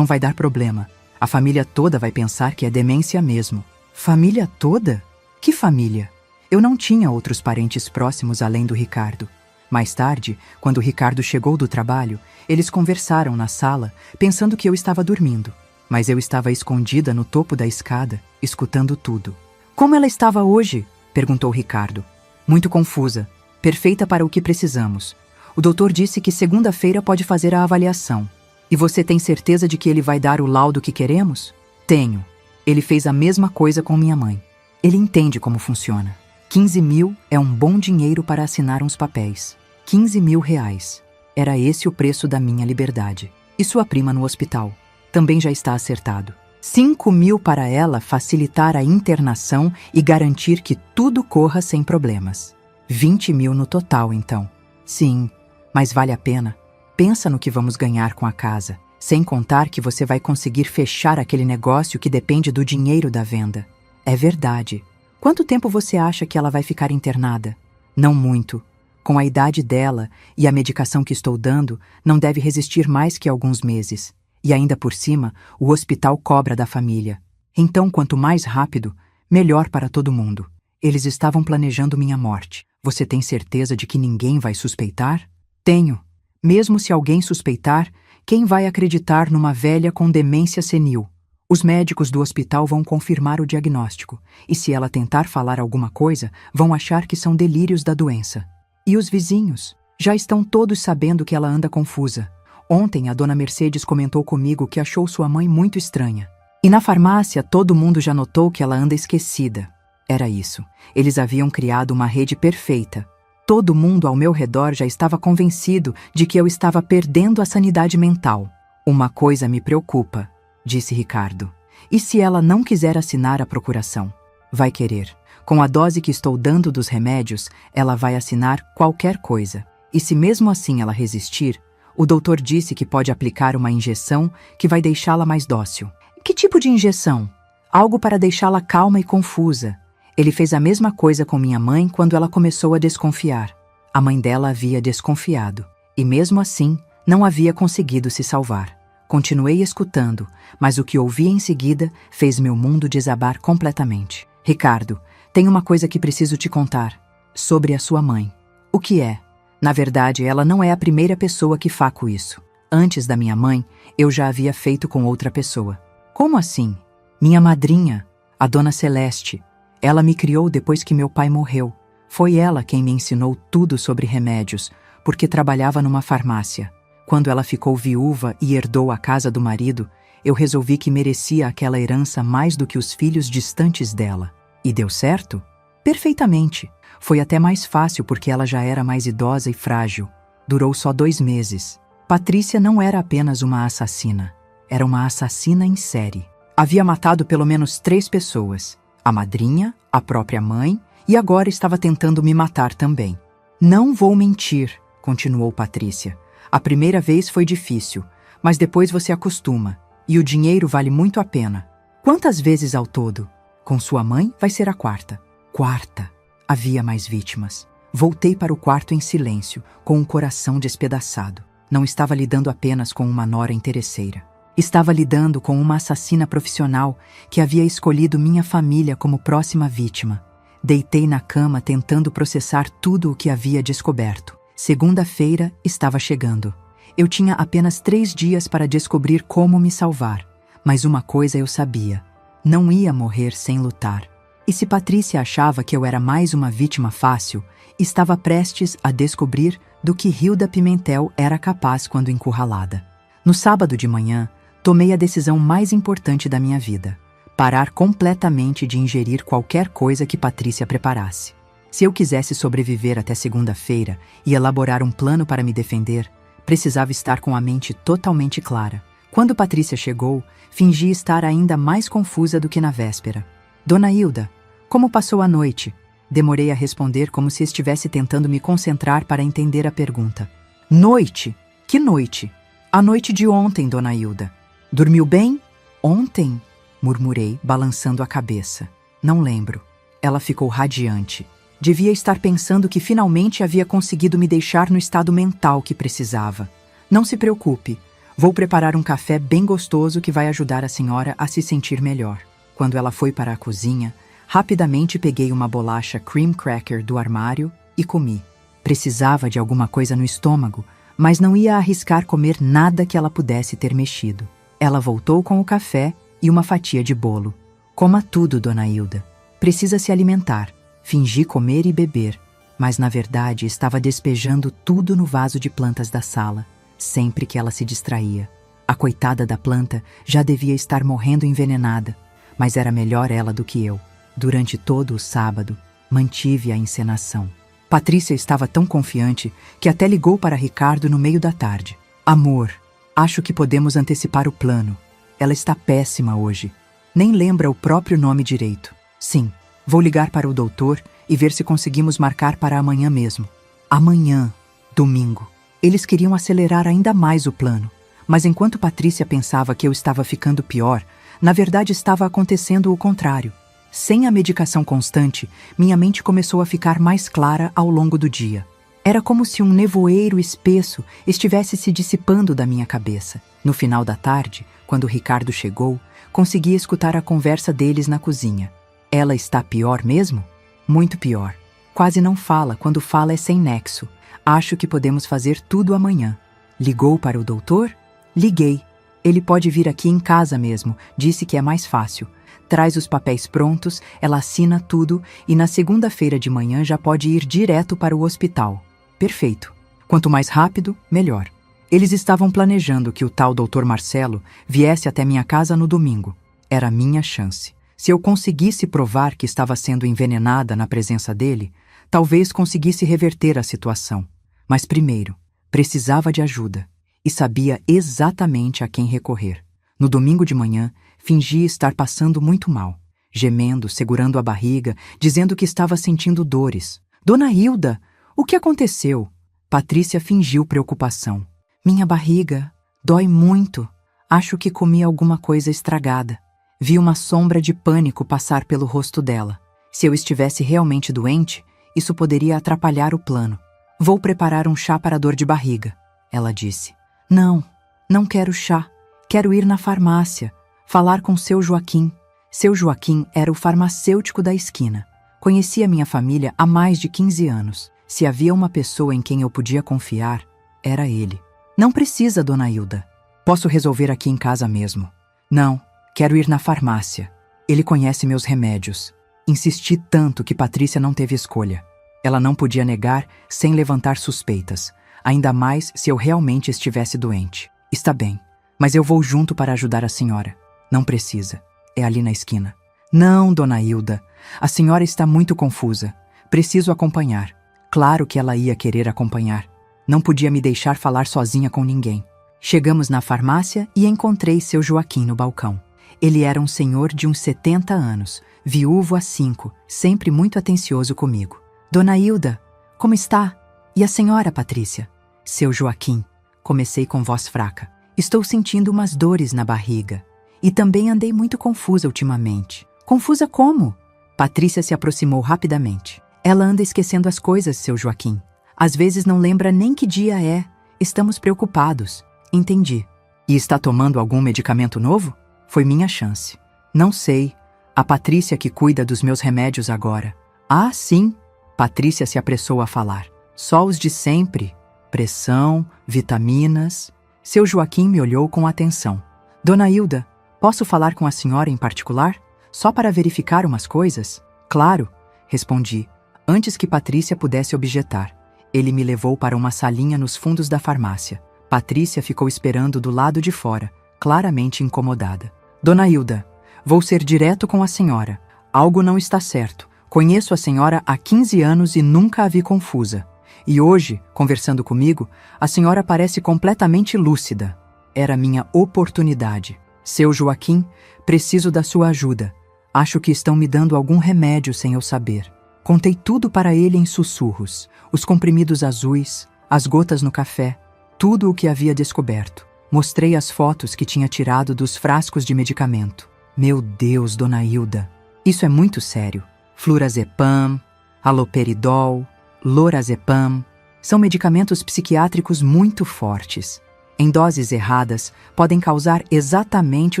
vai dar problema. A família toda vai pensar que é demência mesmo. Família toda? Que família? Eu não tinha outros parentes próximos além do Ricardo. Mais tarde, quando o Ricardo chegou do trabalho, eles conversaram na sala, pensando que eu estava dormindo. Mas eu estava escondida no topo da escada, escutando tudo. Como ela estava hoje? Perguntou Ricardo. Muito confusa. Perfeita para o que precisamos. O doutor disse que segunda-feira pode fazer a avaliação. E você tem certeza de que ele vai dar o laudo que queremos? Tenho. Ele fez a mesma coisa com minha mãe. Ele entende como funciona. 15 mil é um bom dinheiro para assinar uns papéis. 15 mil reais. Era esse o preço da minha liberdade. E sua prima no hospital? Também já está acertado. 5 mil para ela facilitar a internação e garantir que tudo corra sem problemas. 20 mil no total, então. Sim, mas vale a pena. Pensa no que vamos ganhar com a casa, sem contar que você vai conseguir fechar aquele negócio que depende do dinheiro da venda. É verdade. Quanto tempo você acha que ela vai ficar internada? Não muito. Com a idade dela e a medicação que estou dando, não deve resistir mais que alguns meses. E ainda por cima, o hospital cobra da família. Então, quanto mais rápido, melhor para todo mundo. Eles estavam planejando minha morte. Você tem certeza de que ninguém vai suspeitar? Tenho. Mesmo se alguém suspeitar, quem vai acreditar numa velha com demência senil? Os médicos do hospital vão confirmar o diagnóstico, e se ela tentar falar alguma coisa, vão achar que são delírios da doença. E os vizinhos? Já estão todos sabendo que ela anda confusa. Ontem a dona Mercedes comentou comigo que achou sua mãe muito estranha. E na farmácia todo mundo já notou que ela anda esquecida. Era isso. Eles haviam criado uma rede perfeita. Todo mundo ao meu redor já estava convencido de que eu estava perdendo a sanidade mental. Uma coisa me preocupa, disse Ricardo. E se ela não quiser assinar a procuração? Vai querer. Com a dose que estou dando dos remédios, ela vai assinar qualquer coisa. E se mesmo assim ela resistir, o doutor disse que pode aplicar uma injeção que vai deixá-la mais dócil. Que tipo de injeção? Algo para deixá-la calma e confusa. Ele fez a mesma coisa com minha mãe quando ela começou a desconfiar. A mãe dela havia desconfiado. E mesmo assim, não havia conseguido se salvar. Continuei escutando, mas o que ouvi em seguida fez meu mundo desabar completamente. Ricardo, tem uma coisa que preciso te contar. Sobre a sua mãe. O que é? Na verdade, ela não é a primeira pessoa que faço isso. Antes da minha mãe, eu já havia feito com outra pessoa. Como assim? Minha madrinha, a Dona Celeste. Ela me criou depois que meu pai morreu. Foi ela quem me ensinou tudo sobre remédios, porque trabalhava numa farmácia. Quando ela ficou viúva e herdou a casa do marido, eu resolvi que merecia aquela herança mais do que os filhos distantes dela. E deu certo? Perfeitamente. Foi até mais fácil porque ela já era mais idosa e frágil. Durou só 2 meses. Patrícia não era apenas uma assassina. Era uma assassina em série. Havia matado pelo menos 3 pessoas. A madrinha, a própria mãe e agora estava tentando me matar também. Não vou mentir, continuou Patrícia. A primeira vez foi difícil, mas depois você acostuma. E o dinheiro vale muito a pena. Quantas vezes ao todo? Com sua mãe vai ser a 4ª. 4ª. Havia mais vítimas. Voltei para o quarto em silêncio, com o coração despedaçado. Não estava lidando apenas com uma nora interesseira. Estava lidando com uma assassina profissional que havia escolhido minha família como próxima vítima. Deitei na cama tentando processar tudo o que havia descoberto. Segunda-feira estava chegando. Eu tinha apenas 3 dias para descobrir como me salvar. Mas uma coisa eu sabia: não ia morrer sem lutar. E se Patrícia achava que eu era mais uma vítima fácil, estava prestes a descobrir do que Hilda Pimentel era capaz quando encurralada. No sábado de manhã, tomei a decisão mais importante da minha vida: parar completamente de ingerir qualquer coisa que Patrícia preparasse. Se eu quisesse sobreviver até segunda-feira e elaborar um plano para me defender, precisava estar com a mente totalmente clara. Quando Patrícia chegou, fingi estar ainda mais confusa do que na véspera. Dona Hilda, como passou a noite? Demorei a responder como se estivesse tentando me concentrar para entender a pergunta. Noite? Que noite? A noite de ontem, Dona Hilda. Dormiu bem? Ontem? Murmurei, balançando a cabeça. Não lembro. Ela ficou radiante. Devia estar pensando que finalmente havia conseguido me deixar no estado mental que precisava. Não se preocupe. Vou preparar um café bem gostoso que vai ajudar a senhora a se sentir melhor. Quando ela foi para a cozinha, rapidamente peguei uma bolacha cream cracker do armário e comi. Precisava de alguma coisa no estômago, mas não ia arriscar comer nada que ela pudesse ter mexido. Ela voltou com o café e uma fatia de bolo. Coma tudo, Dona Hilda. Precisa se alimentar. Fingi comer e beber, mas na verdade estava despejando tudo no vaso de plantas da sala, sempre que ela se distraía. A coitada da planta já devia estar morrendo envenenada, mas era melhor ela do que eu. Durante todo o sábado, mantive a encenação. Patrícia estava tão confiante que até ligou para Ricardo no meio da tarde. Amor, acho que podemos antecipar o plano. Ela está péssima hoje. Nem lembra o próprio nome direito. Sim, vou ligar para o doutor e ver se conseguimos marcar para amanhã mesmo. Amanhã, domingo. Eles queriam acelerar ainda mais o plano, mas enquanto Patrícia pensava que eu estava ficando pior, na verdade estava acontecendo o contrário. Sem a medicação constante, minha mente começou a ficar mais clara ao longo do dia. Era como se um nevoeiro espesso estivesse se dissipando da minha cabeça. No final da tarde, quando Ricardo chegou, consegui escutar a conversa deles na cozinha. Ela está pior mesmo? Muito pior. Quase não fala, quando fala é sem nexo. Acho que podemos fazer tudo amanhã. Ligou para o doutor? Liguei. Ele pode vir aqui em casa mesmo, disse que é mais fácil. Traz os papéis prontos, ela assina tudo e na segunda-feira de manhã já pode ir direto para o hospital. Perfeito. Quanto mais rápido, melhor. Eles estavam planejando que o tal Dr. Marcelo viesse até minha casa no domingo. Era a minha chance. Se eu conseguisse provar que estava sendo envenenada na presença dele, talvez conseguisse reverter a situação. Mas primeiro, precisava de ajuda e sabia exatamente a quem recorrer. No domingo de manhã, fingi estar passando muito mal, gemendo, segurando a barriga, dizendo que estava sentindo dores. Dona Hilda, o que aconteceu? Patrícia fingiu preocupação. Minha barriga dói muito. Acho que comi alguma coisa estragada. Vi uma sombra de pânico passar pelo rosto dela. Se eu estivesse realmente doente, isso poderia atrapalhar o plano. Vou preparar um chá para dor de barriga, ela disse. Não, não quero chá. Quero ir na farmácia, falar com seu Joaquim. Seu Joaquim era o farmacêutico da esquina. Conhecia minha família há mais de 15 anos. Se havia uma pessoa em quem eu podia confiar, era ele. Não precisa, dona Hilda. Posso resolver aqui em casa mesmo. Não, quero ir na farmácia. Ele conhece meus remédios. Insisti tanto que Patrícia não teve escolha. Ela não podia negar sem levantar suspeitas, ainda mais se eu realmente estivesse doente. Está bem, mas eu vou junto para ajudar a senhora. Não precisa. É ali na esquina. Não, dona Hilda. A senhora está muito confusa. Preciso acompanhar. Claro que ela ia querer acompanhar. Não podia me deixar falar sozinha com ninguém. Chegamos na farmácia e encontrei seu Joaquim no balcão. Ele era um senhor de uns 70 anos, viúvo há 5, sempre muito atencioso comigo. Dona Hilda, como está? E a senhora, Patrícia? Seu Joaquim, comecei com voz fraca. Estou sentindo umas dores na barriga. E também andei muito confusa ultimamente. Confusa como? Patrícia se aproximou rapidamente. Ela anda esquecendo as coisas, seu Joaquim. Às vezes não lembra nem que dia é. Estamos preocupados. Entendi. E está tomando algum medicamento novo? Foi minha chance. Não sei. A Patrícia que cuida dos meus remédios agora. Ah, sim. Patrícia se apressou a falar. Só os de sempre. Pressão, vitaminas. Seu Joaquim me olhou com atenção. Dona Hilda, posso falar com a senhora em particular? Só para verificar umas coisas? Claro, respondi, antes que Patrícia pudesse objetar. Ele me levou para uma salinha nos fundos da farmácia. Patrícia ficou esperando do lado de fora, claramente incomodada. Dona Hilda, vou ser direto com a senhora. Algo não está certo. Conheço a senhora há 15 anos e nunca a vi confusa. E hoje, conversando comigo, a senhora parece completamente lúcida. Era minha oportunidade. Seu Joaquim, preciso da sua ajuda. Acho que estão me dando algum remédio sem eu saber. Contei tudo para ele em sussurros. Os comprimidos azuis, as gotas no café, tudo o que havia descoberto. Mostrei as fotos que tinha tirado dos frascos de medicamento. Meu Deus, dona Hilda, isso é muito sério. Flurazepam, haloperidol, lorazepam, são medicamentos psiquiátricos muito fortes. Em doses erradas, podem causar exatamente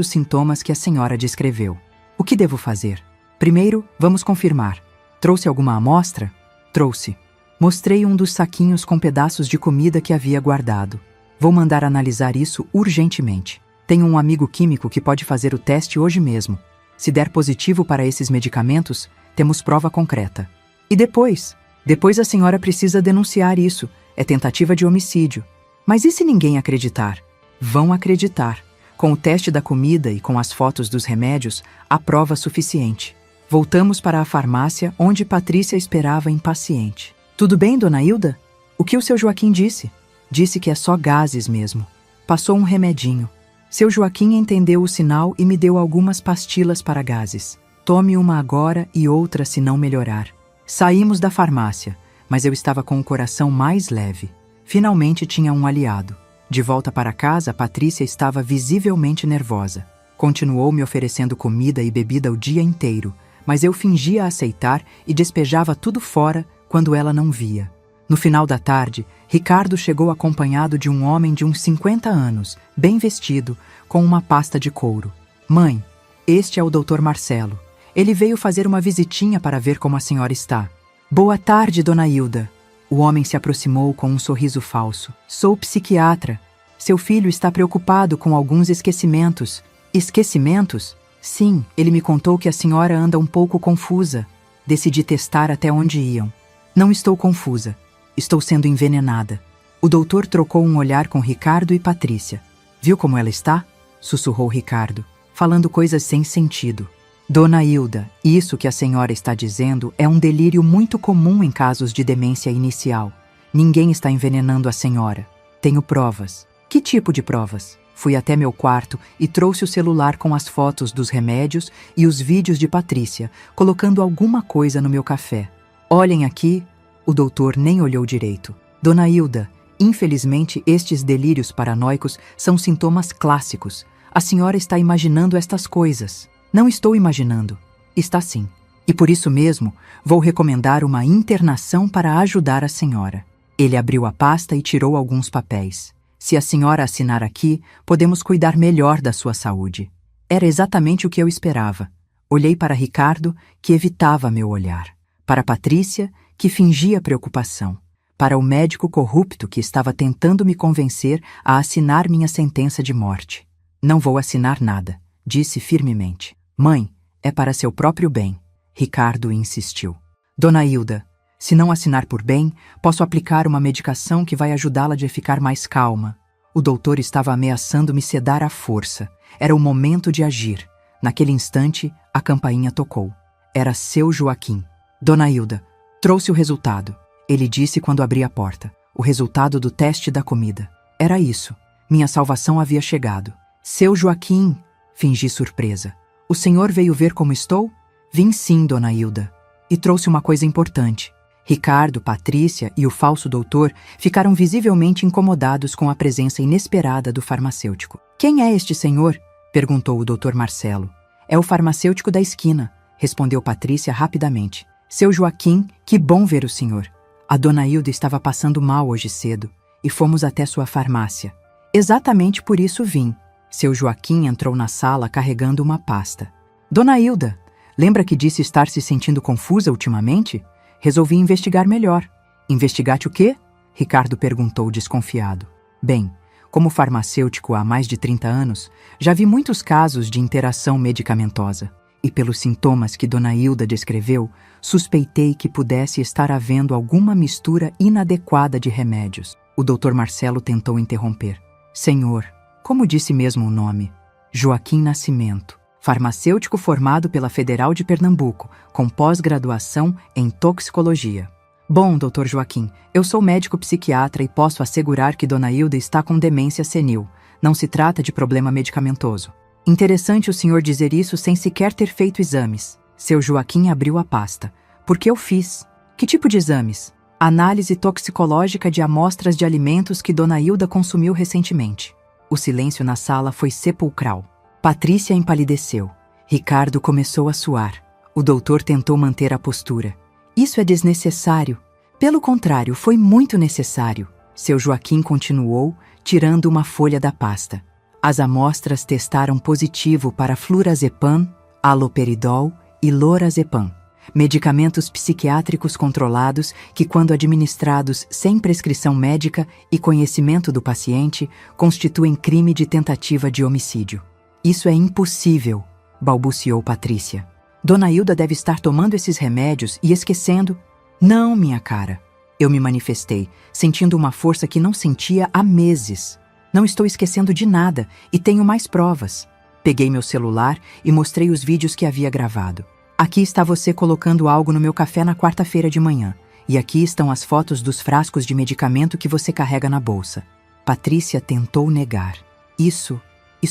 os sintomas que a senhora descreveu. O que devo fazer? Primeiro, vamos confirmar. Trouxe alguma amostra? Trouxe. Mostrei um dos saquinhos com pedaços de comida que havia guardado. Vou mandar analisar isso urgentemente. Tenho um amigo químico que pode fazer o teste hoje mesmo. Se der positivo para esses medicamentos, temos prova concreta. E depois? Depois a senhora precisa denunciar isso. É tentativa de homicídio. Mas e se ninguém acreditar? Vão acreditar. Com o teste da comida e com as fotos dos remédios, há prova suficiente. Voltamos para a farmácia, onde Patrícia esperava impaciente. Tudo bem, dona Hilda? O que o seu Joaquim disse? Disse que é só gases mesmo. Passou um remedinho. Seu Joaquim entendeu o sinal e me deu algumas pastilhas para gases. Tome uma agora e outra se não melhorar. Saímos da farmácia, mas eu estava com o coração mais leve. Finalmente tinha um aliado. De volta para casa, Patrícia estava visivelmente nervosa. Continuou me oferecendo comida e bebida o dia inteiro, mas eu fingia aceitar e despejava tudo fora quando ela não via. No final da tarde, Ricardo chegou acompanhado de um homem de uns 50 anos, bem vestido, com uma pasta de couro. Mãe, este é o Dr. Marcelo. Ele veio fazer uma visitinha para ver como a senhora está. Boa tarde, dona Hilda. O homem se aproximou com um sorriso falso. Sou psiquiatra. Seu filho está preocupado com alguns esquecimentos. Esquecimentos? Sim, ele me contou que a senhora anda um pouco confusa. Decidi testar até onde iam. Não estou confusa. Estou sendo envenenada. O doutor trocou um olhar com Ricardo e Patrícia. Viu como ela está? Sussurrou Ricardo, falando coisas sem sentido. Dona Hilda, isso que a senhora está dizendo é um delírio muito comum em casos de demência inicial. Ninguém está envenenando a senhora. Tenho provas. Que tipo de provas? Fui até meu quarto e trouxe o celular com as fotos dos remédios e os vídeos de Patrícia, colocando alguma coisa no meu café. Olhem aqui. O doutor nem olhou direito. Dona Hilda, infelizmente estes delírios paranoicos são sintomas clássicos. A senhora está imaginando estas coisas. Não estou imaginando. Está sim. E por isso mesmo, vou recomendar uma internação para ajudar a senhora. Ele abriu a pasta e tirou alguns papéis. Se a senhora assinar aqui, podemos cuidar melhor da sua saúde. Era exatamente o que eu esperava. Olhei para Ricardo, que evitava meu olhar. Para Patrícia, que fingia preocupação. Para o médico corrupto que estava tentando me convencer a assinar minha sentença de morte. Não vou assinar nada, disse firmemente. Mãe, é para seu próprio bem. Ricardo insistiu. Dona Hilda, se não assinar por bem, posso aplicar uma medicação que vai ajudá-la a ficar mais calma. O doutor estava ameaçando me sedar à força. Era o momento de agir. Naquele instante, a campainha tocou. Era seu Joaquim. Dona Hilda, trouxe o resultado. Ele disse quando abri a porta. O resultado do teste da comida. Era isso. Minha salvação havia chegado. Seu Joaquim, fingi surpresa. O senhor veio ver como estou? Vim sim, Dona Hilda. E trouxe uma coisa importante. Ricardo, Patrícia e o falso doutor ficaram visivelmente incomodados com a presença inesperada do farmacêutico. Quem é este senhor? Perguntou o doutor Marcelo. É o farmacêutico da esquina, respondeu Patrícia rapidamente. Seu Joaquim, que bom ver o senhor. A Dona Hilda estava passando mal hoje cedo e fomos até sua farmácia. Exatamente por isso vim. Seu Joaquim entrou na sala carregando uma pasta. Dona Hilda, lembra que disse estar se sentindo confusa ultimamente? Resolvi investigar melhor. Investigate o quê? Ricardo perguntou desconfiado. Bem, como farmacêutico há mais de 30 anos, já vi muitos casos de interação medicamentosa. E pelos sintomas que Dona Hilda descreveu, suspeitei que pudesse estar havendo alguma mistura inadequada de remédios. O Dr. Marcelo tentou interromper. Senhor, como disse mesmo o nome? Joaquim Nascimento. Farmacêutico formado pela Federal de Pernambuco, com pós-graduação em toxicologia. Bom, Dr. Joaquim, eu sou médico psiquiatra e posso assegurar que Dona Hilda está com demência senil. Não se trata de problema medicamentoso. Interessante o senhor dizer isso sem sequer ter feito exames. Seu Joaquim abriu a pasta. Por que eu fiz? Que tipo de exames? Análise toxicológica de amostras de alimentos que Dona Hilda consumiu recentemente. O silêncio na sala foi sepulcral. Patrícia empalideceu. Ricardo começou a suar. O doutor tentou manter a postura. Isso é desnecessário. Pelo contrário, foi muito necessário. Seu Joaquim continuou, tirando uma folha da pasta. As amostras testaram positivo para flurazepam, haloperidol e lorazepam. Medicamentos psiquiátricos controlados que, quando administrados sem prescrição médica e conhecimento do paciente, constituem crime de tentativa de homicídio. Isso é impossível, balbuciou Patrícia. Dona Hilda deve estar tomando esses remédios e esquecendo. Não, minha cara. Eu me manifestei, sentindo uma força que não sentia há meses. Não estou esquecendo de nada e tenho mais provas. Peguei meu celular e mostrei os vídeos que havia gravado. Aqui está você colocando algo no meu café na quarta-feira de manhã. E aqui estão as fotos dos frascos de medicamento que você carrega na bolsa. Patrícia tentou negar. Isso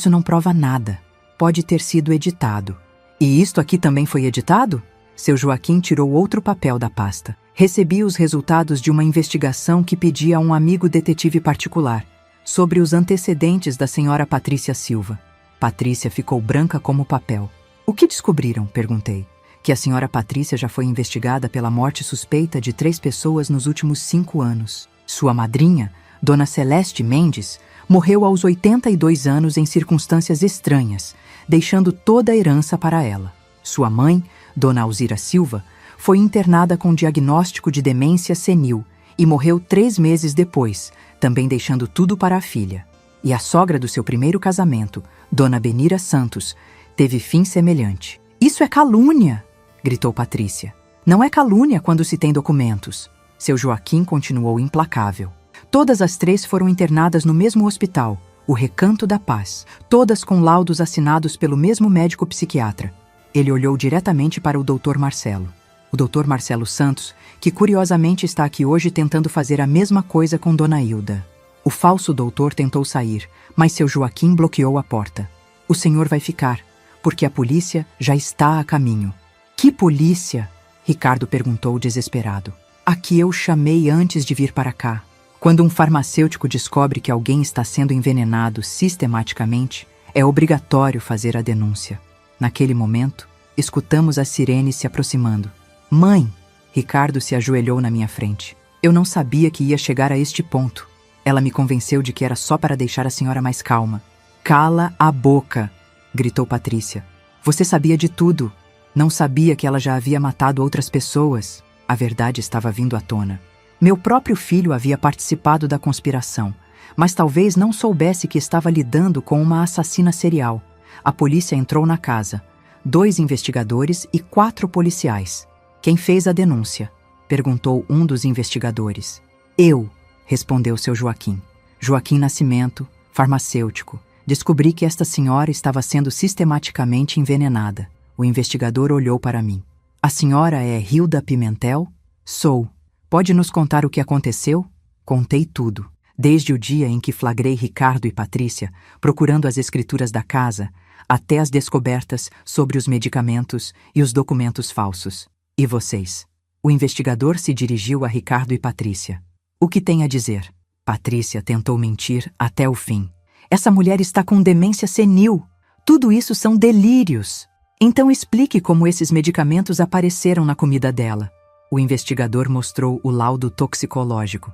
não prova nada. Pode ter sido editado. E isto aqui também foi editado? Seu Joaquim tirou outro papel da pasta. Recebi os resultados de uma investigação que pedi a um amigo detetive particular sobre os antecedentes da senhora Patrícia Silva. Patrícia ficou branca como papel. O que descobriram? Perguntei. Que a senhora Patrícia já foi investigada pela morte suspeita de 3 pessoas nos últimos 5 anos. Sua madrinha, Dona Celeste Mendes, morreu aos 82 anos em circunstâncias estranhas, deixando toda a herança para ela. Sua mãe, Dona Alzira Silva, foi internada com diagnóstico de demência senil e morreu 3 meses depois, também deixando tudo para a filha. E a sogra do seu primeiro casamento, Dona Benira Santos, teve fim semelhante. Isso é calúnia! Gritou Patrícia. Não é calúnia quando se tem documentos. Seu Joaquim continuou implacável. Todas as 3 foram internadas no mesmo hospital, o Recanto da Paz, todas com laudos assinados pelo mesmo médico psiquiatra. Ele olhou diretamente para o Dr. Marcelo. O Dr. Marcelo Santos, que curiosamente está aqui hoje tentando fazer a mesma coisa com Dona Hilda. O falso doutor tentou sair, mas seu Joaquim bloqueou a porta. O senhor vai ficar, porque a polícia já está a caminho. Que polícia? Ricardo perguntou desesperado. A que eu chamei antes de vir para cá. Quando um farmacêutico descobre que alguém está sendo envenenado sistematicamente, é obrigatório fazer a denúncia. Naquele momento, escutamos a sirene se aproximando. Mãe! Ricardo se ajoelhou na minha frente. Eu não sabia que ia chegar a este ponto. Ela me convenceu de que era só para deixar a senhora mais calma. Cala a boca, gritou Patrícia. Você sabia de tudo. Não sabia que ela já havia matado outras pessoas. A verdade estava vindo à tona. Meu próprio filho havia participado da conspiração, mas talvez não soubesse que estava lidando com uma assassina serial. A polícia entrou na casa. 2 investigadores e 4 policiais. Quem fez a denúncia? Perguntou um dos investigadores. Eu, respondeu seu Joaquim. Joaquim Nascimento, farmacêutico. Descobri que esta senhora estava sendo sistematicamente envenenada. O investigador olhou para mim. A senhora é Hilda Pimentel? Sou. Pode nos contar o que aconteceu? Contei tudo. Desde o dia em que flagrei Ricardo e Patrícia, procurando as escrituras da casa, até as descobertas sobre os medicamentos e os documentos falsos. E vocês? O investigador se dirigiu a Ricardo e Patrícia. O que tem a dizer? Patrícia tentou mentir até o fim. Essa mulher está com demência senil. Tudo isso são delírios. Então explique como esses medicamentos apareceram na comida dela. O investigador mostrou o laudo toxicológico.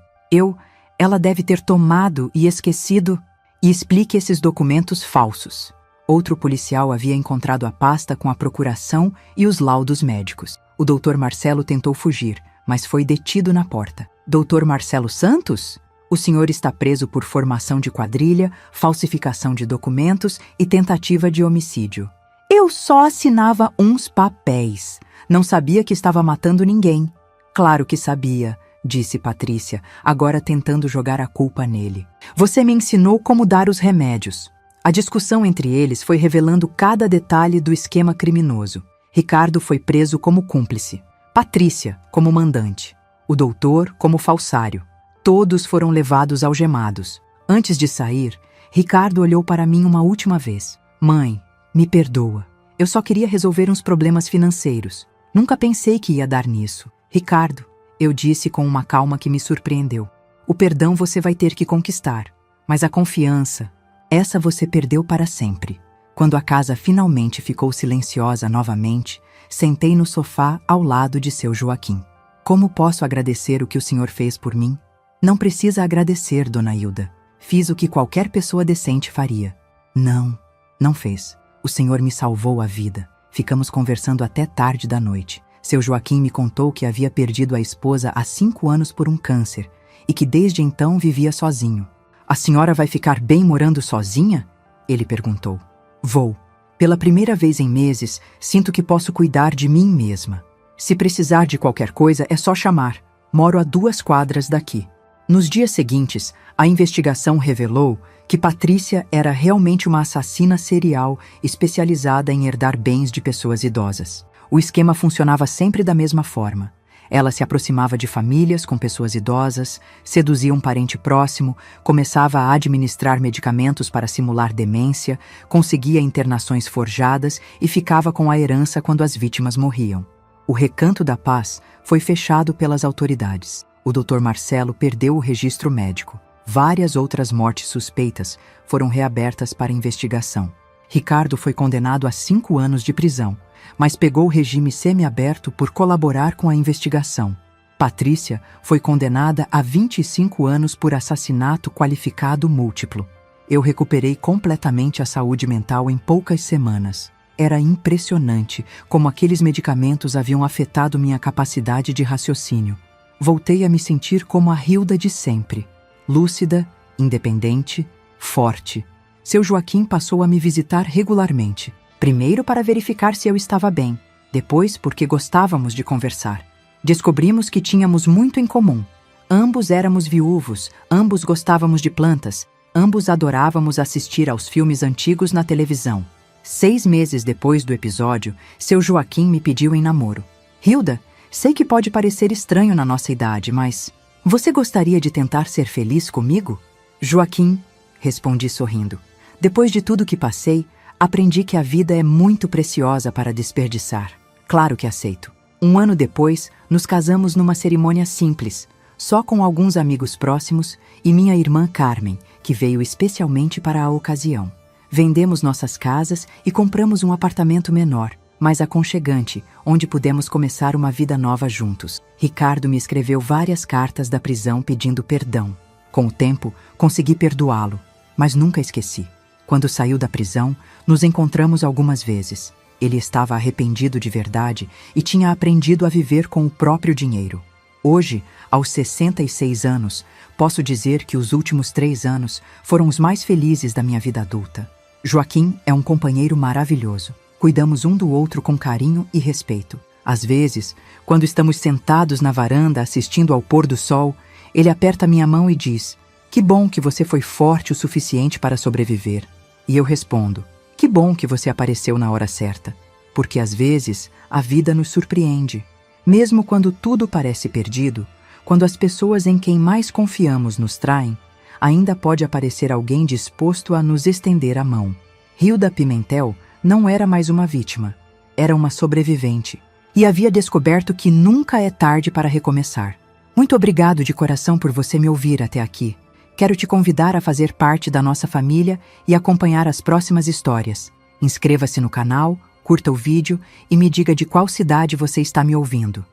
Ela deve ter tomado e esquecido. E explique esses documentos falsos. Outro policial havia encontrado a pasta com a procuração e os laudos médicos. O doutor Marcelo tentou fugir, mas foi detido na porta. Doutor Marcelo Santos? O senhor está preso por formação de quadrilha, falsificação de documentos e tentativa de homicídio. Eu só assinava uns papéis. Não sabia que estava matando ninguém. Claro que sabia, disse Patrícia, agora tentando jogar a culpa nele. Você me ensinou como dar os remédios. A discussão entre eles foi revelando cada detalhe do esquema criminoso. Ricardo foi preso como cúmplice. Patrícia, como mandante. O doutor, como falsário. Todos foram levados algemados. Antes de sair, Ricardo olhou para mim uma última vez. Mãe, me perdoa. Eu só queria resolver uns problemas financeiros. Nunca pensei que ia dar nisso. Ricardo, eu disse com uma calma que me surpreendeu. O perdão você vai ter que conquistar. Mas a confiança, essa você perdeu para sempre. Quando a casa finalmente ficou silenciosa novamente, sentei no sofá ao lado de seu Joaquim. Como posso agradecer o que o senhor fez por mim? Não precisa agradecer, dona Hilda. Fiz o que qualquer pessoa decente faria. Não fez. O senhor me salvou a vida. Ficamos conversando até tarde da noite. Seu Joaquim me contou que havia perdido a esposa há 5 anos por um câncer e que desde então vivia sozinho. A senhora vai ficar bem morando sozinha? Ele perguntou. Vou. Pela primeira vez em meses, sinto que posso cuidar de mim mesma. Se precisar de qualquer coisa, é só chamar. Moro a 2 quadras daqui. Nos dias seguintes, a investigação revelou que Patrícia era realmente uma assassina serial especializada em herdar bens de pessoas idosas. O esquema funcionava sempre da mesma forma. Ela se aproximava de famílias com pessoas idosas, seduzia um parente próximo, começava a administrar medicamentos para simular demência, conseguia internações forjadas e ficava com a herança quando as vítimas morriam. O Recanto da Paz foi fechado pelas autoridades. O Dr. Marcelo perdeu o registro médico. Várias outras mortes suspeitas foram reabertas para investigação. Ricardo foi condenado a 5 anos de prisão, mas pegou o regime semiaberto por colaborar com a investigação. Patrícia foi condenada a 25 anos por assassinato qualificado múltiplo. Eu recuperei completamente a saúde mental em poucas semanas. Era impressionante como aqueles medicamentos haviam afetado minha capacidade de raciocínio. Voltei a me sentir como a Hilda de sempre. Lúcida, independente, forte. Seu Joaquim passou a me visitar regularmente. Primeiro para verificar se eu estava bem, depois porque gostávamos de conversar. Descobrimos que tínhamos muito em comum. Ambos éramos viúvos, ambos gostávamos de plantas, ambos adorávamos assistir aos filmes antigos na televisão. 6 meses depois do episódio, seu Joaquim me pediu em namoro. Hilda, sei que pode parecer estranho na nossa idade, mas você gostaria de tentar ser feliz comigo? Joaquim, respondi sorrindo. Depois de tudo que passei, aprendi que a vida é muito preciosa para desperdiçar. Claro que aceito. 1 ano depois, nos casamos numa cerimônia simples, só com alguns amigos próximos e minha irmã Carmen, que veio especialmente para a ocasião. Vendemos nossas casas e compramos um apartamento menor, mais aconchegante, onde pudemos começar uma vida nova juntos. Ricardo me escreveu várias cartas da prisão pedindo perdão. Com o tempo, consegui perdoá-lo, mas nunca esqueci. Quando saiu da prisão, nos encontramos algumas vezes. Ele estava arrependido de verdade e tinha aprendido a viver com o próprio dinheiro. Hoje, aos 66 anos, posso dizer que os últimos 3 anos foram os mais felizes da minha vida adulta. Joaquim é um companheiro maravilhoso. Cuidamos um do outro com carinho e respeito. Às vezes, quando estamos sentados na varanda assistindo ao pôr do sol, ele aperta minha mão e diz: "Que bom que você foi forte o suficiente para sobreviver." E eu respondo: "Que bom que você apareceu na hora certa." Porque às vezes a vida nos surpreende. Mesmo quando tudo parece perdido, quando as pessoas em quem mais confiamos nos traem, ainda pode aparecer alguém disposto a nos estender a mão. Hilda Pimentel não era mais uma vítima, era uma sobrevivente. E havia descoberto que nunca é tarde para recomeçar. Muito obrigado de coração por você me ouvir até aqui. Quero te convidar a fazer parte da nossa família e acompanhar as próximas histórias. Inscreva-se no canal, curta o vídeo e me diga de qual cidade você está me ouvindo.